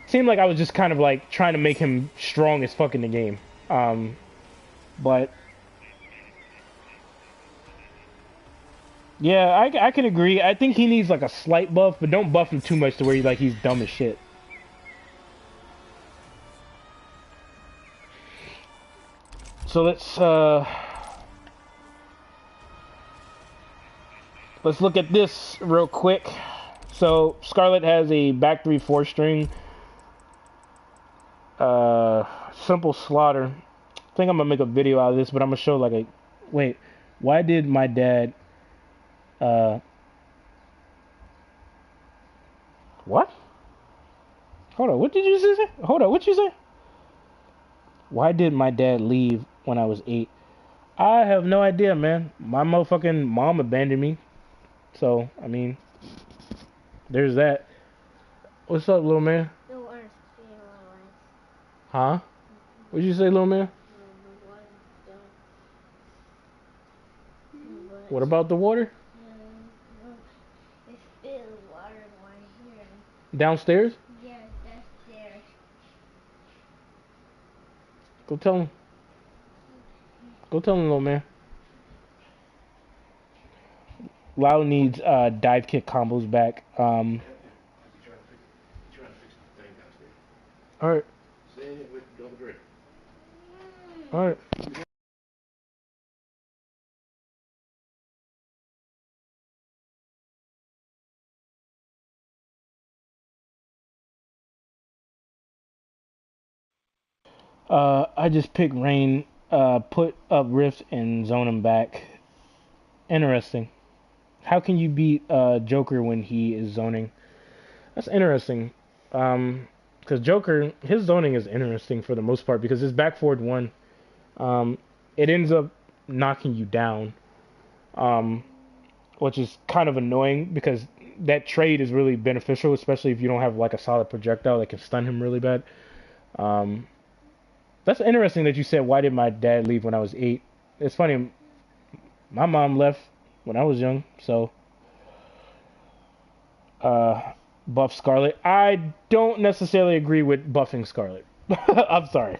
seemed like I was just kind of like trying to make him strong as fuck in the game. But yeah, I can agree. I think he needs like a slight buff, but don't buff him too much to where he's dumb as shit. So let's look at this real quick. So SKARLET has a back 3/4 string. Simple slaughter. I think I'm gonna make a video out of this, but I'm gonna show like a wait. Why did my dad what? Hold on, what did you say? Hold on, what you say? Why did my dad leave when I was 8? I have no idea, man. My motherfucking mom abandoned me. So, I mean, there's that. What's up, little man? Huh? What'd you say, little man? What about the water? Downstairs? Yeah, downstairs. Go tell him. Go tell him, little man. Lau needs dive kick combos back. Alright. Alright. I just picked Rain, put up Rift and zone him back. Interesting. How can you beat Joker when he is zoning? That's interesting. Because Joker, his zoning is interesting for the most part because his back forward 1, it ends up knocking you down, which is kind of annoying because that trade is really beneficial, especially if you don't have like a solid projectile that can stun him really bad. That's interesting that you said, why did my dad leave when I was 8? It's funny, my mom left when I was young, so buff Scarlet. I don't necessarily agree with buffing Scarlet. I'm sorry.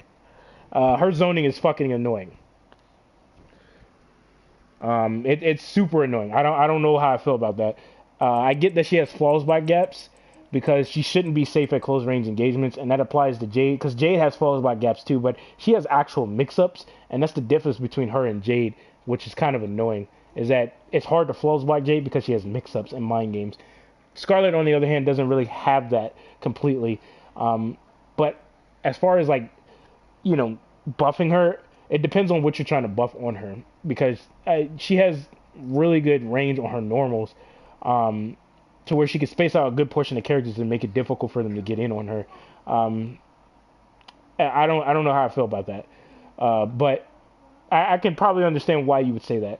Her zoning is fucking annoying. It's super annoying. I don't know how I feel about that. I get that she has flaws by gaps because she shouldn't be safe at close range engagements, and that applies to Jade because Jade has flaws by gaps too, but she has actual mix-ups, and that's the difference between her and Jade, which is kind of annoying. Is that it's hard to flaws by Jade because she has mix-ups and mind games. Scarlet, on the other hand, doesn't really have that completely. But as far as like, buffing her, it depends on what you're trying to buff on her because she has really good range on her normals, to where she can space out a good portion of characters and make it difficult for them to get in on her. I don't know how I feel about that, but I can probably understand why you would say that.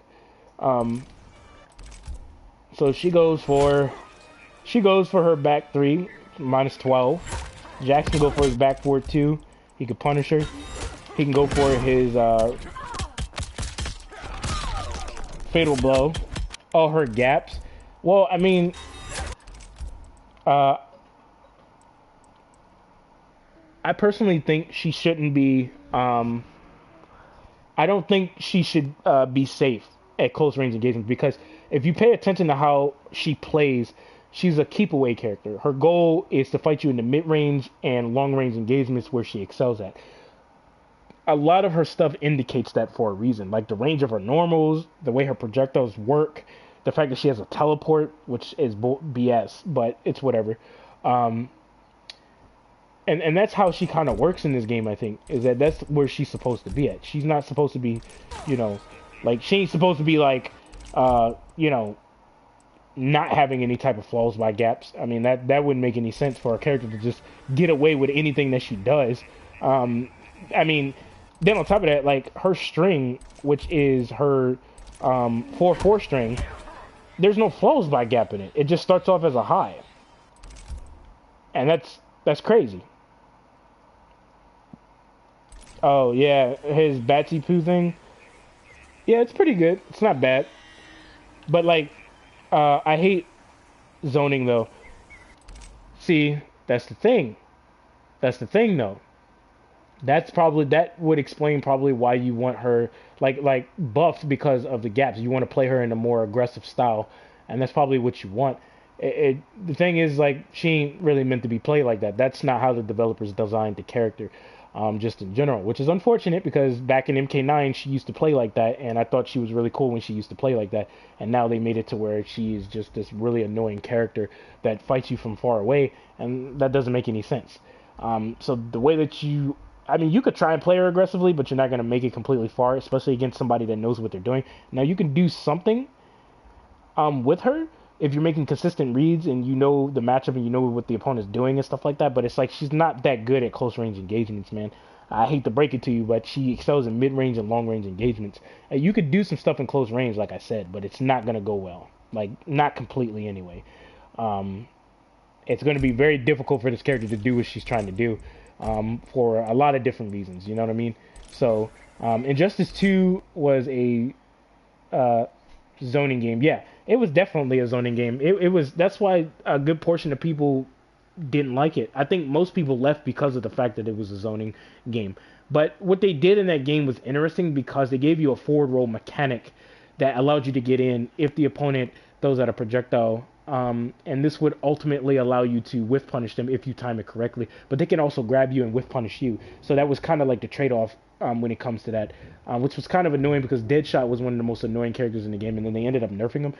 So she goes for her back 3 minus 12. Jax can go for his back 4 too. He could punish her. He can go for his fatal blow. Oh, her gaps. Well, I mean, I personally think she shouldn't be. I don't think she should be safe at close range engagement because if you pay attention to how she plays, she's a keep away character. Her goal is to fight you in the mid range and long range engagements where she excels at. A lot of her stuff indicates that for a reason, like the range of her normals, the way her projectiles work, the fact that she has a teleport, which is BS, but it's whatever. And that's how she kind of works in this game, I think, is that's where she's supposed to be at. She's not supposed to be, like, she ain't supposed to be like, not having any type of flaws by gaps. I mean, that wouldn't make any sense for a character to just get away with anything that she does. I mean, then on top of that, like, her string, which is her 4/4 string, there's no flaws by gap in it. It just starts off as a high. And that's crazy. Oh, yeah, his Batsy Poo thing. Yeah, it's pretty good. It's not bad. But, like, I hate zoning, though. See, that's the thing. That's the thing, though. That would explain probably why you want her, like buffed because of the gaps. You want to play her in a more aggressive style, and that's probably what you want. The thing is, like, she ain't really meant to be played like that. That's not how the developers designed the character, just in general, which is unfortunate because back in MK9 she used to play like that, and I thought she was really cool when she used to play like that, and now they made it to where she is just this really annoying character that fights you from far away, and that doesn't make any sense. So the way that you could try and play her aggressively, but you're not going to make it completely far, especially against somebody that knows what they're doing. Now, you can do something with her if you're making consistent reads and you know the matchup and you know what the opponent's doing and stuff like that, but it's like she's not that good at close range engagements, man. I hate to break it to you, but she excels in mid-range and long-range engagements. And you could do some stuff in close range, like I said, but it's not going to go well. Like, not completely anyway. It's going to be very difficult for this character to do what she's trying to do. For a lot of different reasons, you know what I mean? So, Injustice 2 was a zoning game. Yeah, it was definitely a zoning game. It was. That's why a good portion of people didn't like it. I think most people left because of the fact that it was a zoning game. But what they did in that game was interesting because they gave you a forward roll mechanic that allowed you to get in if the opponent throws out a projectile. And this would ultimately allow you to whiff punish them if you time it correctly. But they can also grab you and whiff punish you. So that was kind of like the trade-off when it comes to that, which was kind of annoying because Deadshot was one of the most annoying characters in the game, and then they ended up nerfing him.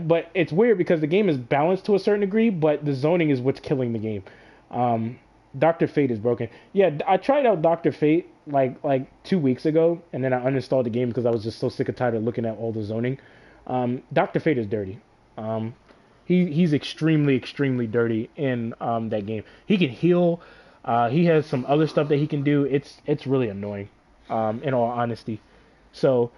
But it's weird because the game is balanced to a certain degree, but the zoning is what's killing the game. Dr. Fate is broken. Yeah, I tried out Dr. Fate like 2 weeks ago, and then I uninstalled the game because I was just so sick and tired of looking at all the zoning. Dr. Fate is dirty. He's extremely, extremely dirty in that game. He can heal. He has some other stuff that he can do. It's really annoying, in all honesty. So,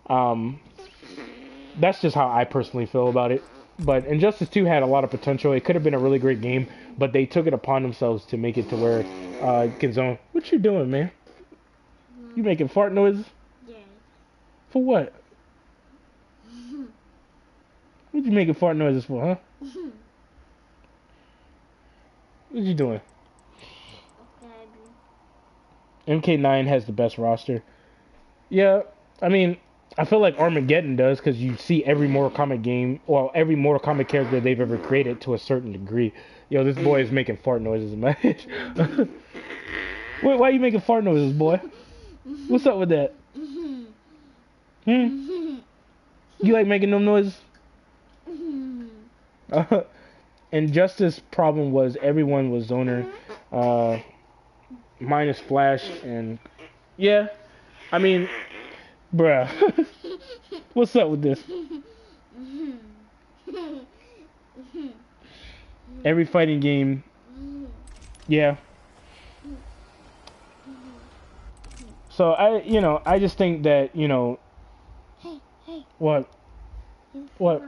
that's just how I personally feel about it. But Injustice 2 had a lot of potential. It could have been a really great game, but they took it upon themselves to make it to where it can zone. What you doing, man? You making fart noises? Yeah. For what? What you making fart noises for, huh? What you doing? MK9 has the best roster. Yeah, I mean, I feel like Armageddon does because you see every Mortal Kombat game, well, every Mortal Kombat character they've ever created to a certain degree. Yo, this boy is making fart noises in my head. Wait, why are you making fart noises, boy? What's up with that? You like making them noises? Injustice problem was everyone was zoner, minus Flash, and yeah, I mean, bruh, what's up with this? Every fighting game, yeah. So I just think that, Hey. what? What?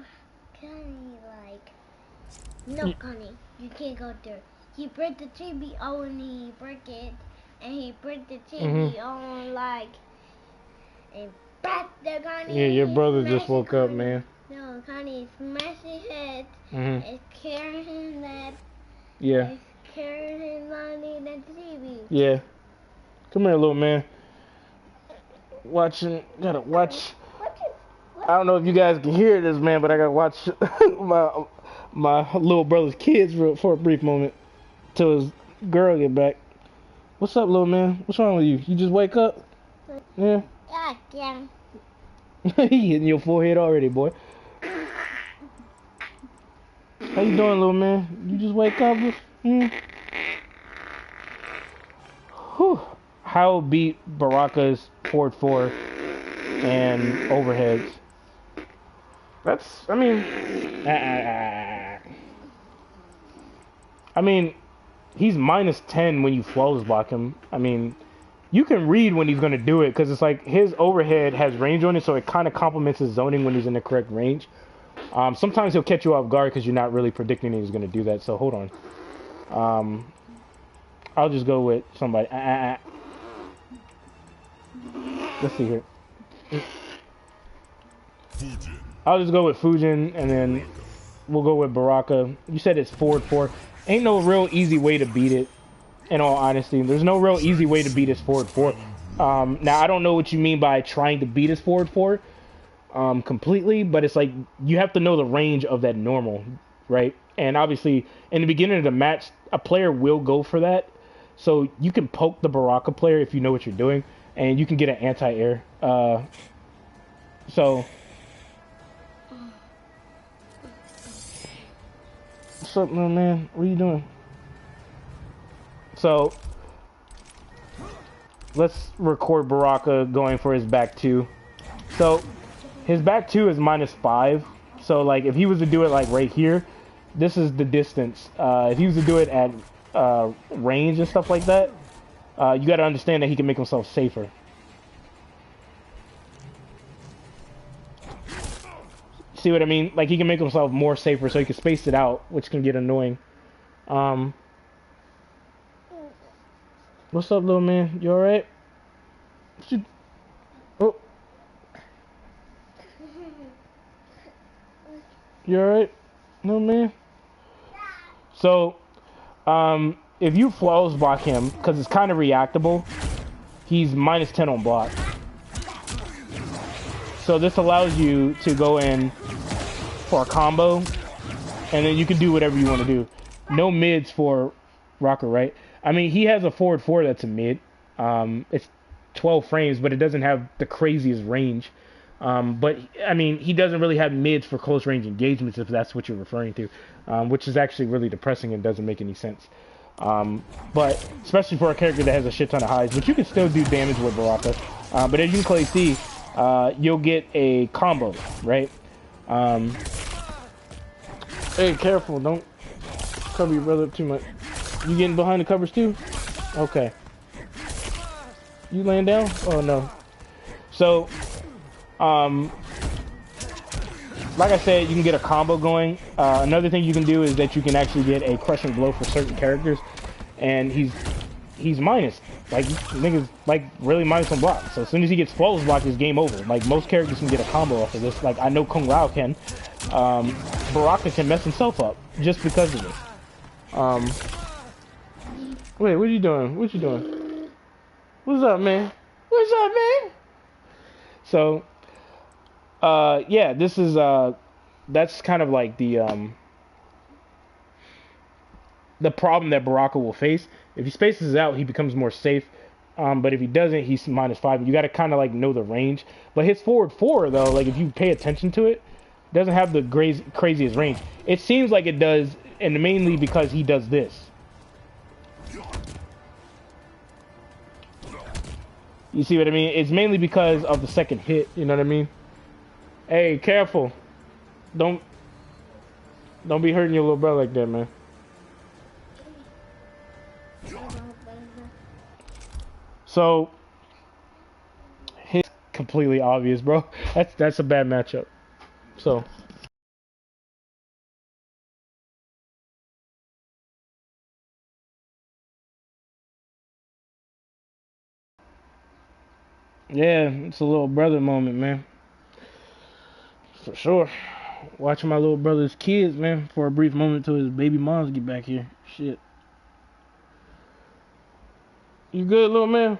No, Connie, you can't go there. He break the TV and he break it, and he break the TV on and back the Connie. Yeah, your brother just woke up, man. No, Connie smashed his head. It's carrying that. Yeah. It's carrying Connie the TV. Yeah. Come here, little man. Gotta watch. I don't know if you guys can hear this, man, but I gotta watch my little brother's kids for a brief moment till his girl get back. What's up, little man? What's wrong with you? You just wake up? Yeah. Yeah. He hitting your forehead already, boy. How you doing, little man? You just wake up? Whew. How beat Baraka's forward 4 and overheads? I mean, he's minus 10 when you flawless block him. I mean, you can read when he's going to do it because it's like his overhead has range on it, so it kind of complements his zoning when he's in the correct range. Sometimes he'll catch you off guard because you're not really predicting he's going to do that, so hold on. I'll just go with somebody. Let's see here. I'll just go with Fujin, and then we'll go with Baraka. You said it's forward 4. Ain't no real easy way to beat it, in all honesty. There's no real easy way to beat his forward 4. Now, I don't know what you mean by trying to beat his forward 4 completely, but it's like you have to know the range of that normal, right? And obviously, in the beginning of the match, a player will go for that. So you can poke the Baraka player if you know what you're doing, and you can get an anti-air. So... What's up, little man? What are you doing? So, let's record Baraka going for his back 2. So, his back 2 is minus 5. So, like, if he was to do it, like, right here, this is the distance. If he was to do it at range and stuff like that, you got to understand that he can make himself safer. See what I mean? Like, he can make himself more safer so he can space it out, which can get annoying. What's up, little man? You alright? Oh. You alright? No, man? So, if you flawless block him, because it's kind of reactable, he's minus 10 on block. So this allows you to go in for a combo, and then you can do whatever you want to do. No mids for Rocker, right? I mean, he has a forward 4 that's a mid. It's 12 frames, but it doesn't have the craziest range. But, I mean, he doesn't really have mids for close range engagements, if that's what you're referring to, which is actually really depressing and doesn't make any sense. But, especially for a character that has a shit ton of highs, but you can still do damage with Baraka. But as you can clearly see, you'll get a combo, right? Hey, careful, don't cover your brother up too much. You getting behind the covers too? Okay. You laying down? Oh no. So, like I said, you can get a combo going. Another thing you can do is that you can actually get a crushing blow for certain characters, and he's he's minus. Like, niggas, like, really minus on block. So as soon as he gets flawless block, it's game over. Like, most characters can get a combo off of this. Like, I know Kung Lao can. Baraka can mess himself up just because of this. Wait, what are you doing? What you doing? What's up, man? What's up, man? So, yeah, this is, that's kind of like the problem that Baraka will face. If he spaces out, he becomes more safe. But if he doesn't, he's -5. You got to kind of like know the range. But his forward 4, though, like if you pay attention to it, doesn't have the craziest range. It seems like it does, and mainly because he does this. You see what I mean? It's mainly because of the second hit. You know what I mean? Hey, careful! Don't be hurting your little brother like that, man. So, it's completely obvious, bro. That's a bad matchup. So, yeah, it's a little brother moment, man. For sure. Watching my little brother's kids, man, for a brief moment till his baby moms get back here. Shit. You good, little man?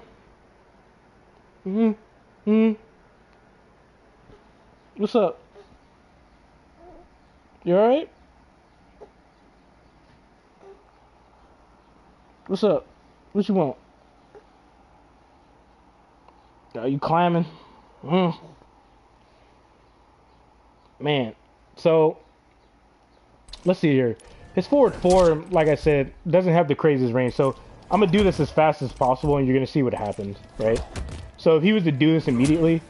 What's up? You alright? What's up? What you want? Are you climbing? Man, so let's see here. His forward 4, like I said, doesn't have the craziest range. So I'm gonna do this as fast as possible, and you're gonna see what happens, right? So if he was to do this immediately,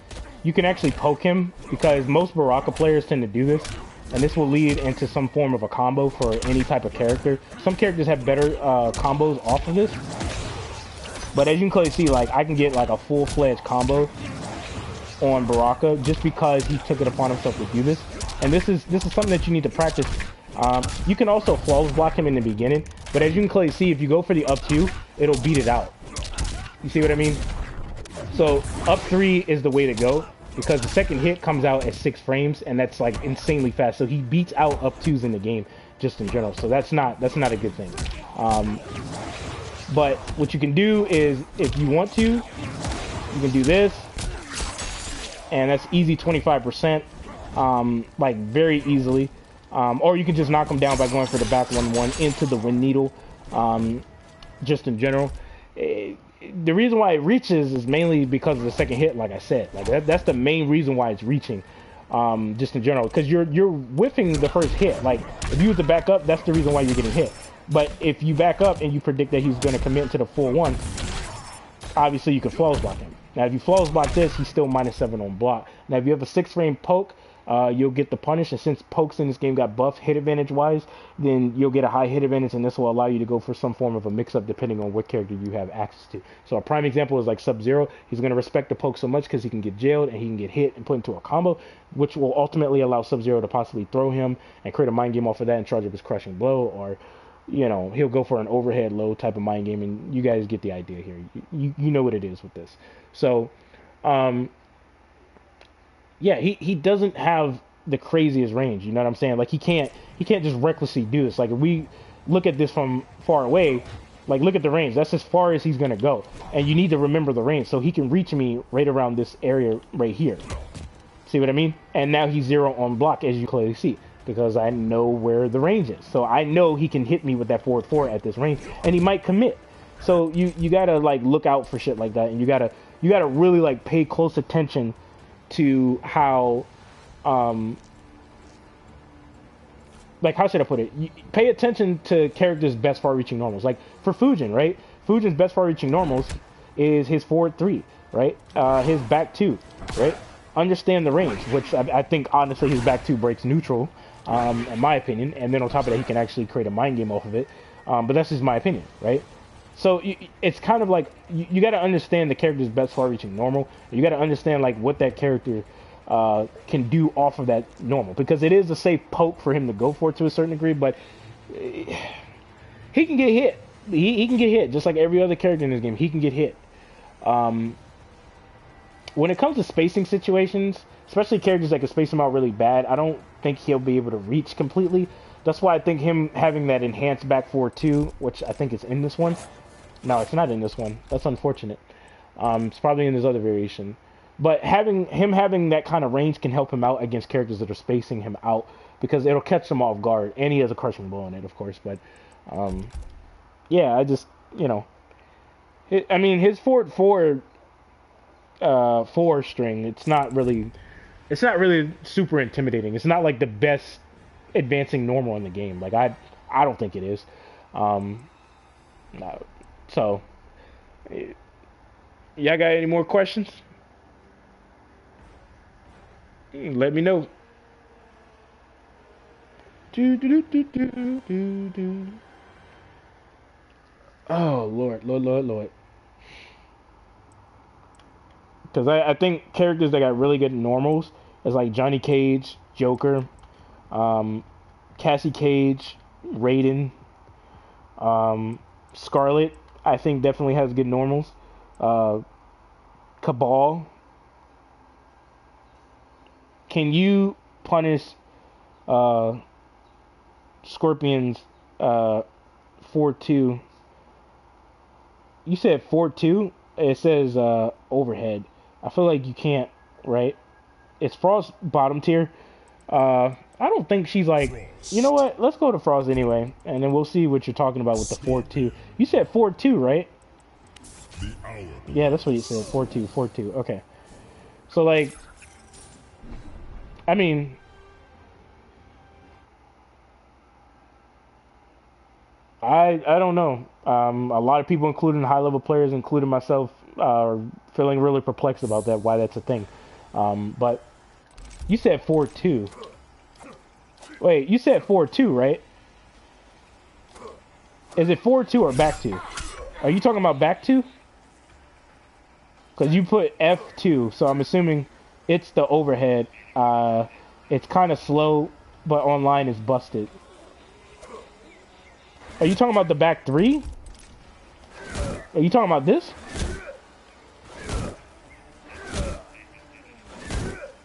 you can actually poke him, because most Baraka players tend to do this, and this will lead into some form of a combo for any type of character. Some characters have better combos off of this, but as you can clearly see, like I can get like a full-fledged combo on Baraka just because he took it upon himself to do this. And this is something that you need to practice. You can also flawless block him in the beginning, but as you can clearly see, if you go for the up 2, it'll beat it out. You see what I mean? So up 3 is the way to go, because the second hit comes out at 6 frames, and that's like insanely fast. So he beats out up 2s in the game just in general. So that's not a good thing. But what you can do is, if you want to, you can do this, and that's easy 25%, like very easily. Or you can just knock him down by going for the back 1-1 into the wind needle, just in general. The reason why it reaches is mainly because of the second hit, like I said. Like that's the main reason why it's reaching, just in general, because you're whiffing the first hit. Like if you was to back up, that's the reason why you're getting hit. But if you back up and you predict that he's going to commit to the 4-1, obviously you can flawless block him. Now if you flawless block this, he's still -7 on block. Now if you have a 6-frame poke, you'll get the punish, and since pokes in this game got buffed hit advantage wise, then you'll get a high hit advantage, and this will allow you to go for some form of a mix-up depending on what character you have access to. So a prime example is like Sub-Zero. He's going to respect the poke so much because he can get jailed and he can get hit and put into a combo, which will ultimately allow Sub-Zero to possibly throw him and create a mind game off of that and charge up his crushing blow, or you know, he'll go for an overhead low type of mind game, and you guys get the idea here. You know what it is with this. So yeah, he doesn't have the craziest range, you know what I'm saying? Like he can't just recklessly do this. Like if we look at this from far away, like look at the range, that's as far as he's gonna go, and you need to remember the range. So he can reach me right around this area right here. See what I mean? And now he's 0 on block, as you clearly see, because I know where the range is. So I know he can hit me with that forward 4 at this range, and he might commit. So you gotta like look out for shit like that, and you gotta really like pay close attention to how like how should I put it? You pay attention to characters' best far-reaching normals. Like for Fujin, right? Fujin's best far-reaching normals is his forward 3, right? His back 2, right? Understand the range, which I think honestly his back 2 breaks neutral, in my opinion. And then on top of that, he can actually create a mind game off of it. But that's just my opinion, right? So it's kind of like you got to understand the character's best far-reaching normal. You got to understand like what that character can do off of that normal, because it is a safe poke for him to go for to a certain degree, but he can get hit. he can get hit just like every other character in this game. He can get hit. When it comes to spacing situations, especially characters that can space him out really bad, I don't think he'll be able to reach completely. That's why I think him having that enhanced back 4-2, which I think is in this one. No, it's not in this one. That's unfortunate. It's probably in his other variation. But having that kind of range can help him out against characters that are spacing him out, because it'll catch them off guard. And he has a crushing blow in it, of course. But yeah, I just, you know, I mean, his 4 string, it's not really super intimidating. It's not like the best advancing normal in the game. Like I don't think it is. No. So, y'all got any more questions? Let me know. Oh Lord. Because I think characters that got really good normals is like Johnny Cage, Joker, Cassie Cage, Raiden, Scarlet, I think definitely has good normals. Cabal. Can you punish Scorpion's 4-2? You said 4-2? It says overhead. I feel like you can't, right? It's Frost bottom tier. I don't think she's like... You know what? Let's go to Frost anyway, and then we'll see what you're talking about with the 4-2. You said 4-2, right? Yeah, that's what you said. 4-2. Okay. So, like... I mean... I don't know. A lot of people, including high-level players, including myself, are feeling really perplexed about that, why that's a thing. But you said 4-2. Wait, you said 4-2, right? Is it 4-2 or back 2? Are you talking about back 2? Because you put F2, so I'm assuming it's the overhead. It's kind of slow, but online is busted. Are you talking about the back 3? Are you talking about this?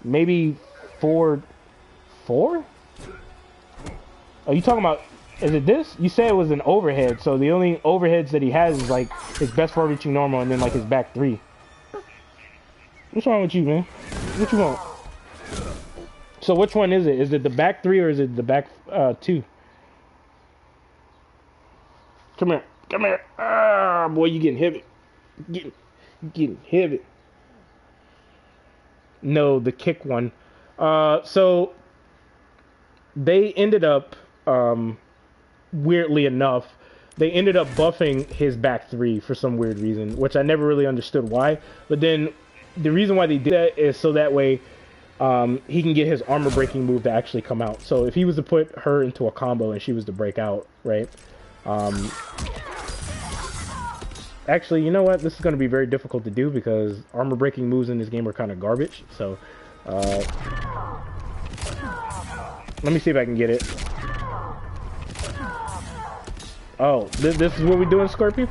Maybe 4-4? Are you talking about... Is it this? You said it was an overhead, so the only overheads that he has is like his best for reaching normal and then like his back 3. What's wrong with you, man? What you want? So which one is it? Is it the back 3 or is it the back 2? Come here. Come here. Ah, boy, you getting heavy. Getting heavy. No, the kick one. So they ended up, weirdly enough, they ended up buffing his back 3 for some weird reason, which I never really understood why. But then the reason why they did that is so that way he can get his armor breaking move to actually come out. So if he was to put her into a combo and she was to break out, right? Actually, you know what? This is going to be very difficult to do because armor breaking moves in this game are kind of garbage. So, let me see if I can get it. Oh, this is what we're doing, Scorpion?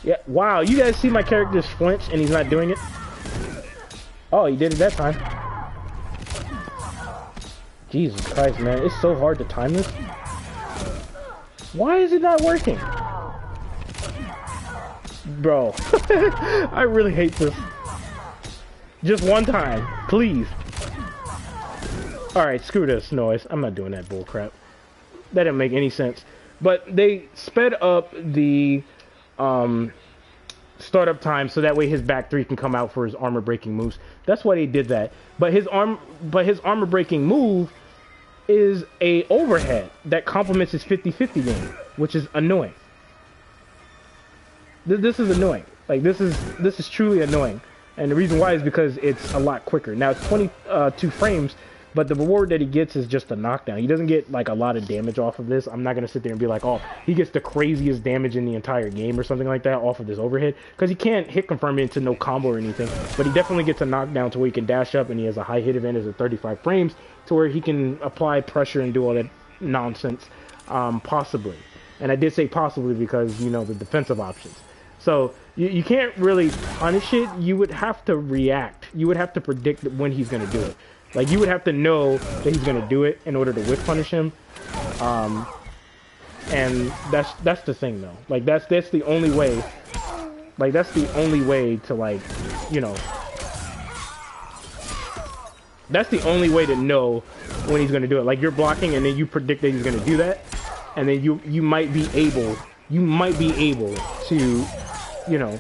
Yeah, wow, you guys see my character flinch and he's not doing it? Oh, he did it that time. Jesus Christ, man. It's so hard to time this. Why is it not working? Bro, I really hate this. Just one time, please. Alright, screw this noise. I'm not doing that bullcrap. That didn't make any sense. But they sped up the startup time so that way his back 3 can come out for his armor breaking moves. That's why they did that. But his armor breaking move is a overhead that complements his 50-50 game, which is annoying. This is annoying. Like this is truly annoying. And the reason why is because it's a lot quicker. Now it's 22 frames, but the reward that he gets is just a knockdown. He doesn't get like a lot of damage off of this. I'm not gonna sit there and be like, oh, he gets the craziest damage in the entire game or something like that off of this overhead, because he can't hit confirm into no combo or anything. But he definitely gets a knockdown to where he can dash up, and he has a high hit advantage of 35 frames to where he can apply pressure and do all that nonsense, possibly. And I did say possibly because, you know, the defensive options. So you can't really punish it. You would have to react. You would have to predict when he's going to do it. Like, you would have to know that he's going to do it in order to whiff punish him. And that's the thing, though. Like, that's the only way. Like, that's the only way to, like, you know. That's the only way to know when he's going to do it. Like, you're blocking and then you predict that he's going to do that. And then you might be able to, you know,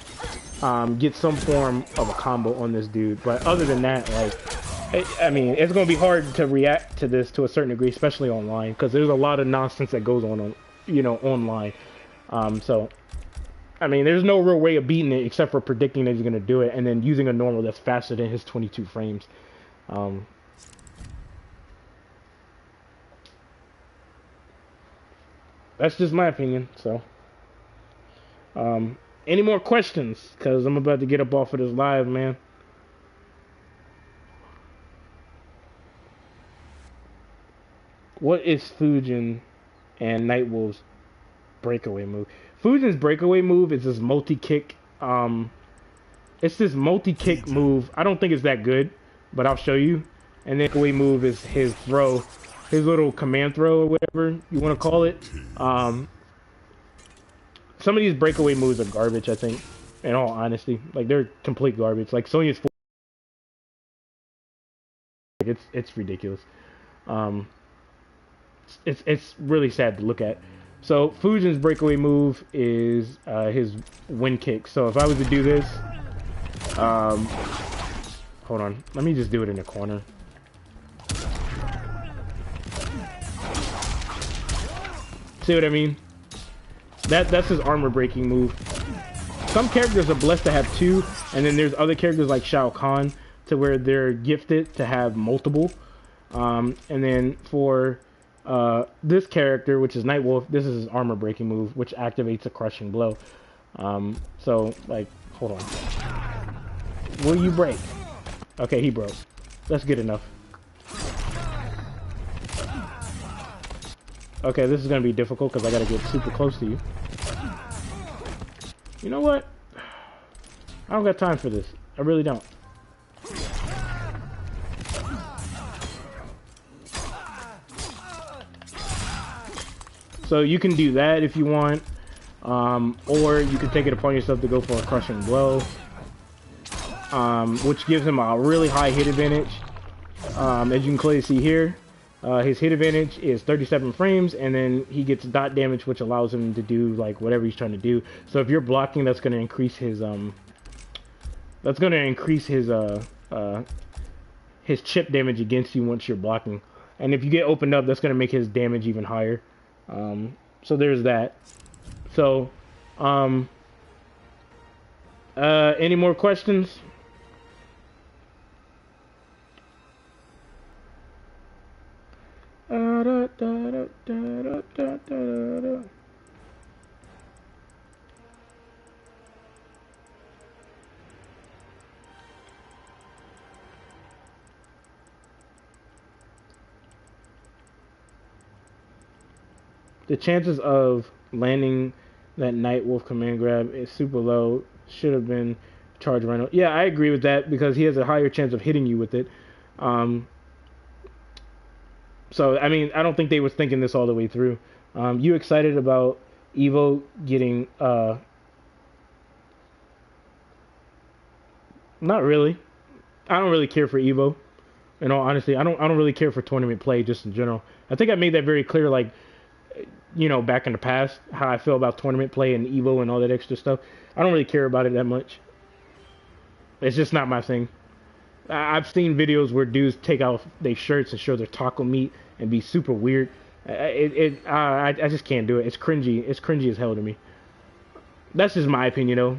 get some form of a combo on this dude. But other than that, like, I mean, it's going to be hard to react to this to a certain degree, especially online, because there's a lot of nonsense that goes on, you know, online. So, I mean, there's no real way of beating it except for predicting that he's going to do it and then using a normal that's faster than his 22 frames. That's just my opinion, so. Any more questions? Because I'm about to get up off of this live, man. What is Fujin and Nightwolf's breakaway move? Fujin's breakaway move is this multi-kick. It's this multi-kick move. I don't think it's that good, but I'll show you. And then the breakaway move is his throw. His little command throw or whatever you want to call it. Some of these breakaway moves are garbage, I think, in all honesty. Like, they're complete garbage. Like, Sonya's... It's ridiculous. It's really sad to look at. So, Fujin's breakaway move is his wind kick. So, if I was to do this... hold on. Let me just do it in the corner. See what I mean? That's his armor breaking move. Some characters are blessed to have two, and then there's other characters like Shao Kahn to where they're gifted to have multiple. And then for this character, which is Nightwolf, this is his armor breaking move, which activates a crushing blow. So, like, hold on. Will you break? Okay, he broke. That's good enough. Okay, this is going to be difficult because I got to get super close to you. You know what? I don't got time for this. I really don't. So you can do that if you want. Or you can take it upon yourself to go for a crushing blow. Which gives him a really high hit advantage. As you can clearly see here. His hit advantage is 37 frames, and then he gets dot damage, which allows him to do like whatever he's trying to do. So if you're blocking, that's going to increase his his chip damage against you once you're blocking. And if you get opened up, that's going to make his damage even higher. So there's that. So any more questions? The chances of landing that Nightwolf command grab is super low. Should have been charge rental. Yeah, I agree with that because he has a higher chance of hitting you with it. So, I mean, I don't think they were thinking this all the way through. You excited about Evo getting... Not really. I don't really care for Evo. In all honesty, I don't really care for tournament play just in general. I think I made that very clear, like, you know, back in the past, how I feel about tournament play and Evo and all that extra stuff. I don't really care about it that much. It's just not my thing. I've seen videos where dudes take off their shirts and show their taco meat and be super weird. I just can't do it. It's cringy. It's cringy as hell to me. That's just my opinion, though.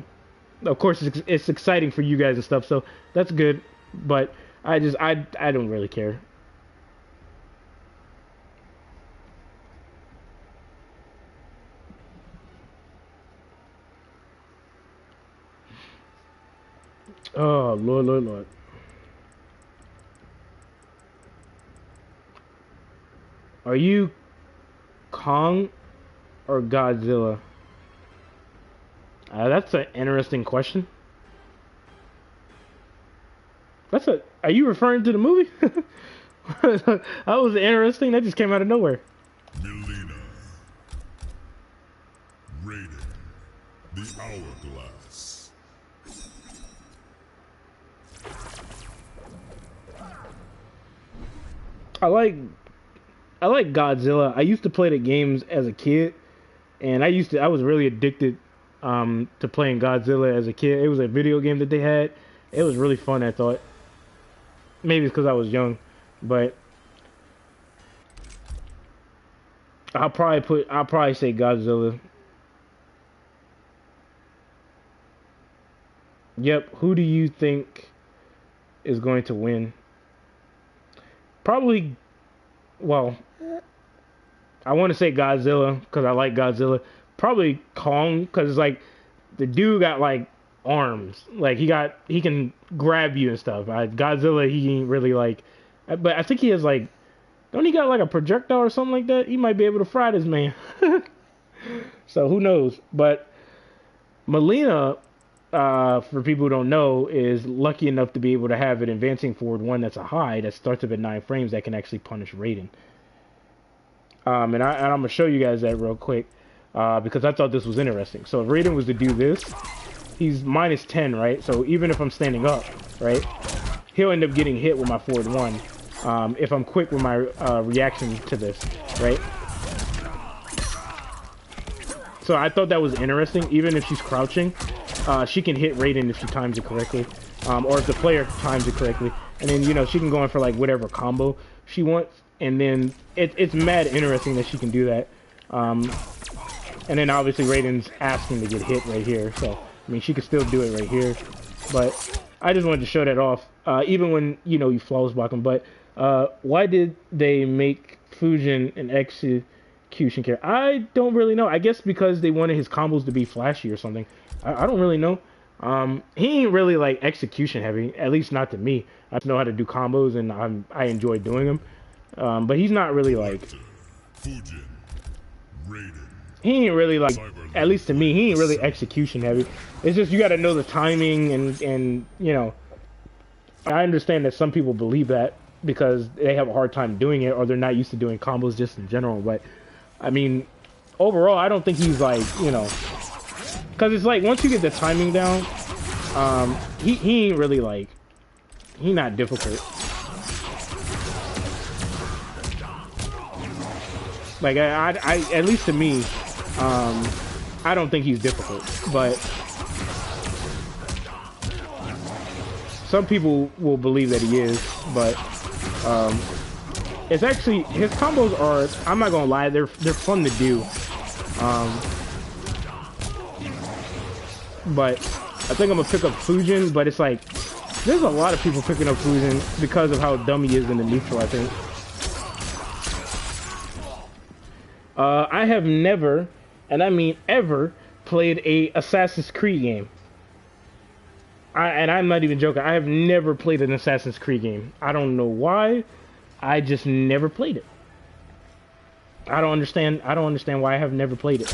Of course, it's exciting for you guys and stuff, so that's good. But I don't really care. Oh, Lord. Are you Kong or Godzilla? That's an interesting question. Are you referring to the movie? That was interesting. That just came out of nowhere. Melina. Raiden. The Hourglass. I like Godzilla. I used to play the games as a kid, and I was really addicted to playing Godzilla as a kid. It was a video game that they had. It was really fun, I thought. Maybe it's because I was young, but I'll probably say Godzilla. Yep, who do you think is going to win? Probably, well, I want to say Godzilla because I like Godzilla. Probably Kong because it's like the dude got like arms, like he can grab you and stuff. Godzilla, he ain't really like, but I think he has like, don't he got like a projectile or something like that? He might be able to fry this man. So who knows? But Melina, for people who don't know, is lucky enough to be able to have an advancing forward one that's a high that starts up at 9 frames that can actually punish Raiden. And I'm gonna show you guys that real quick because I thought this was interesting. So if Raiden was to do this, he's minus 10, right? So even if I'm standing up, right, he'll end up getting hit with my forward one if I'm quick with my reaction to this, right? So I thought that was interesting. Even if she's crouching, she can hit Raiden if she times it correctly, or if the player times it correctly. And then, you know, she can go in for like whatever combo she wants. And then it's mad interesting that she can do that. And then obviously Raiden's asking to get hit right here. So, I mean, she could still do it right here. But I just wanted to show that off, even when, you know, you flawless block them. But why did they make Fujin an execution character? I don't really know. I guess because they wanted his combos to be flashy or something. I don't really know. He ain't really like execution heavy, at least not to me. I know how to do combos and I enjoy doing them. But he's not really like, Fujin. Raiden. he ain't really like, at least to me, he ain't really execution heavy. It's just you got to know the timing and you know, I understand that some people believe that because they have a hard time doing it or they're not used to doing combos just in general. But I mean, overall, I don't think he's like, you know, because it's like once you get the timing down, he ain't really like, he not difficult. Like I at least to me, I don't think he's difficult, but some people will believe that he is. But it's actually, his combos are, I'm not gonna lie, they're fun to do. But I think I'm gonna pick up Fujin, but it's like there's a lot of people picking up Fujin because of how dumb he is in the neutral, I think. I have never, and I mean ever, played a Assassin's Creed game. And I'm not even joking. I have never played an Assassin's Creed game. I don't know why. I just never played it. I don't understand why I have never played it.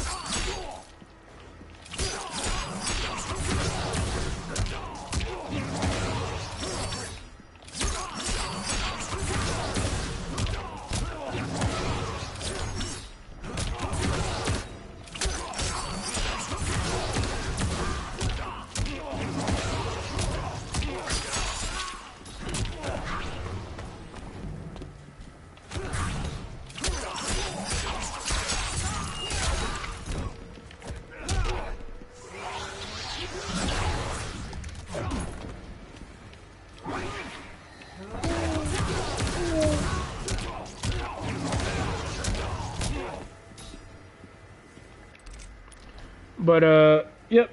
But, yep,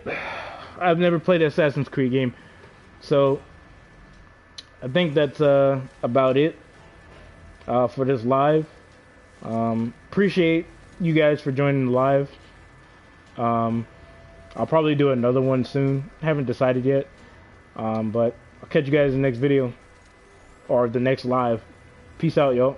I've never played an Assassin's Creed game, so I think that's about it for this live. Appreciate you guys for joining the live. I'll probably do another one soon. Haven't decided yet, but I'll catch you guys in the next video or the next live. Peace out, y'all.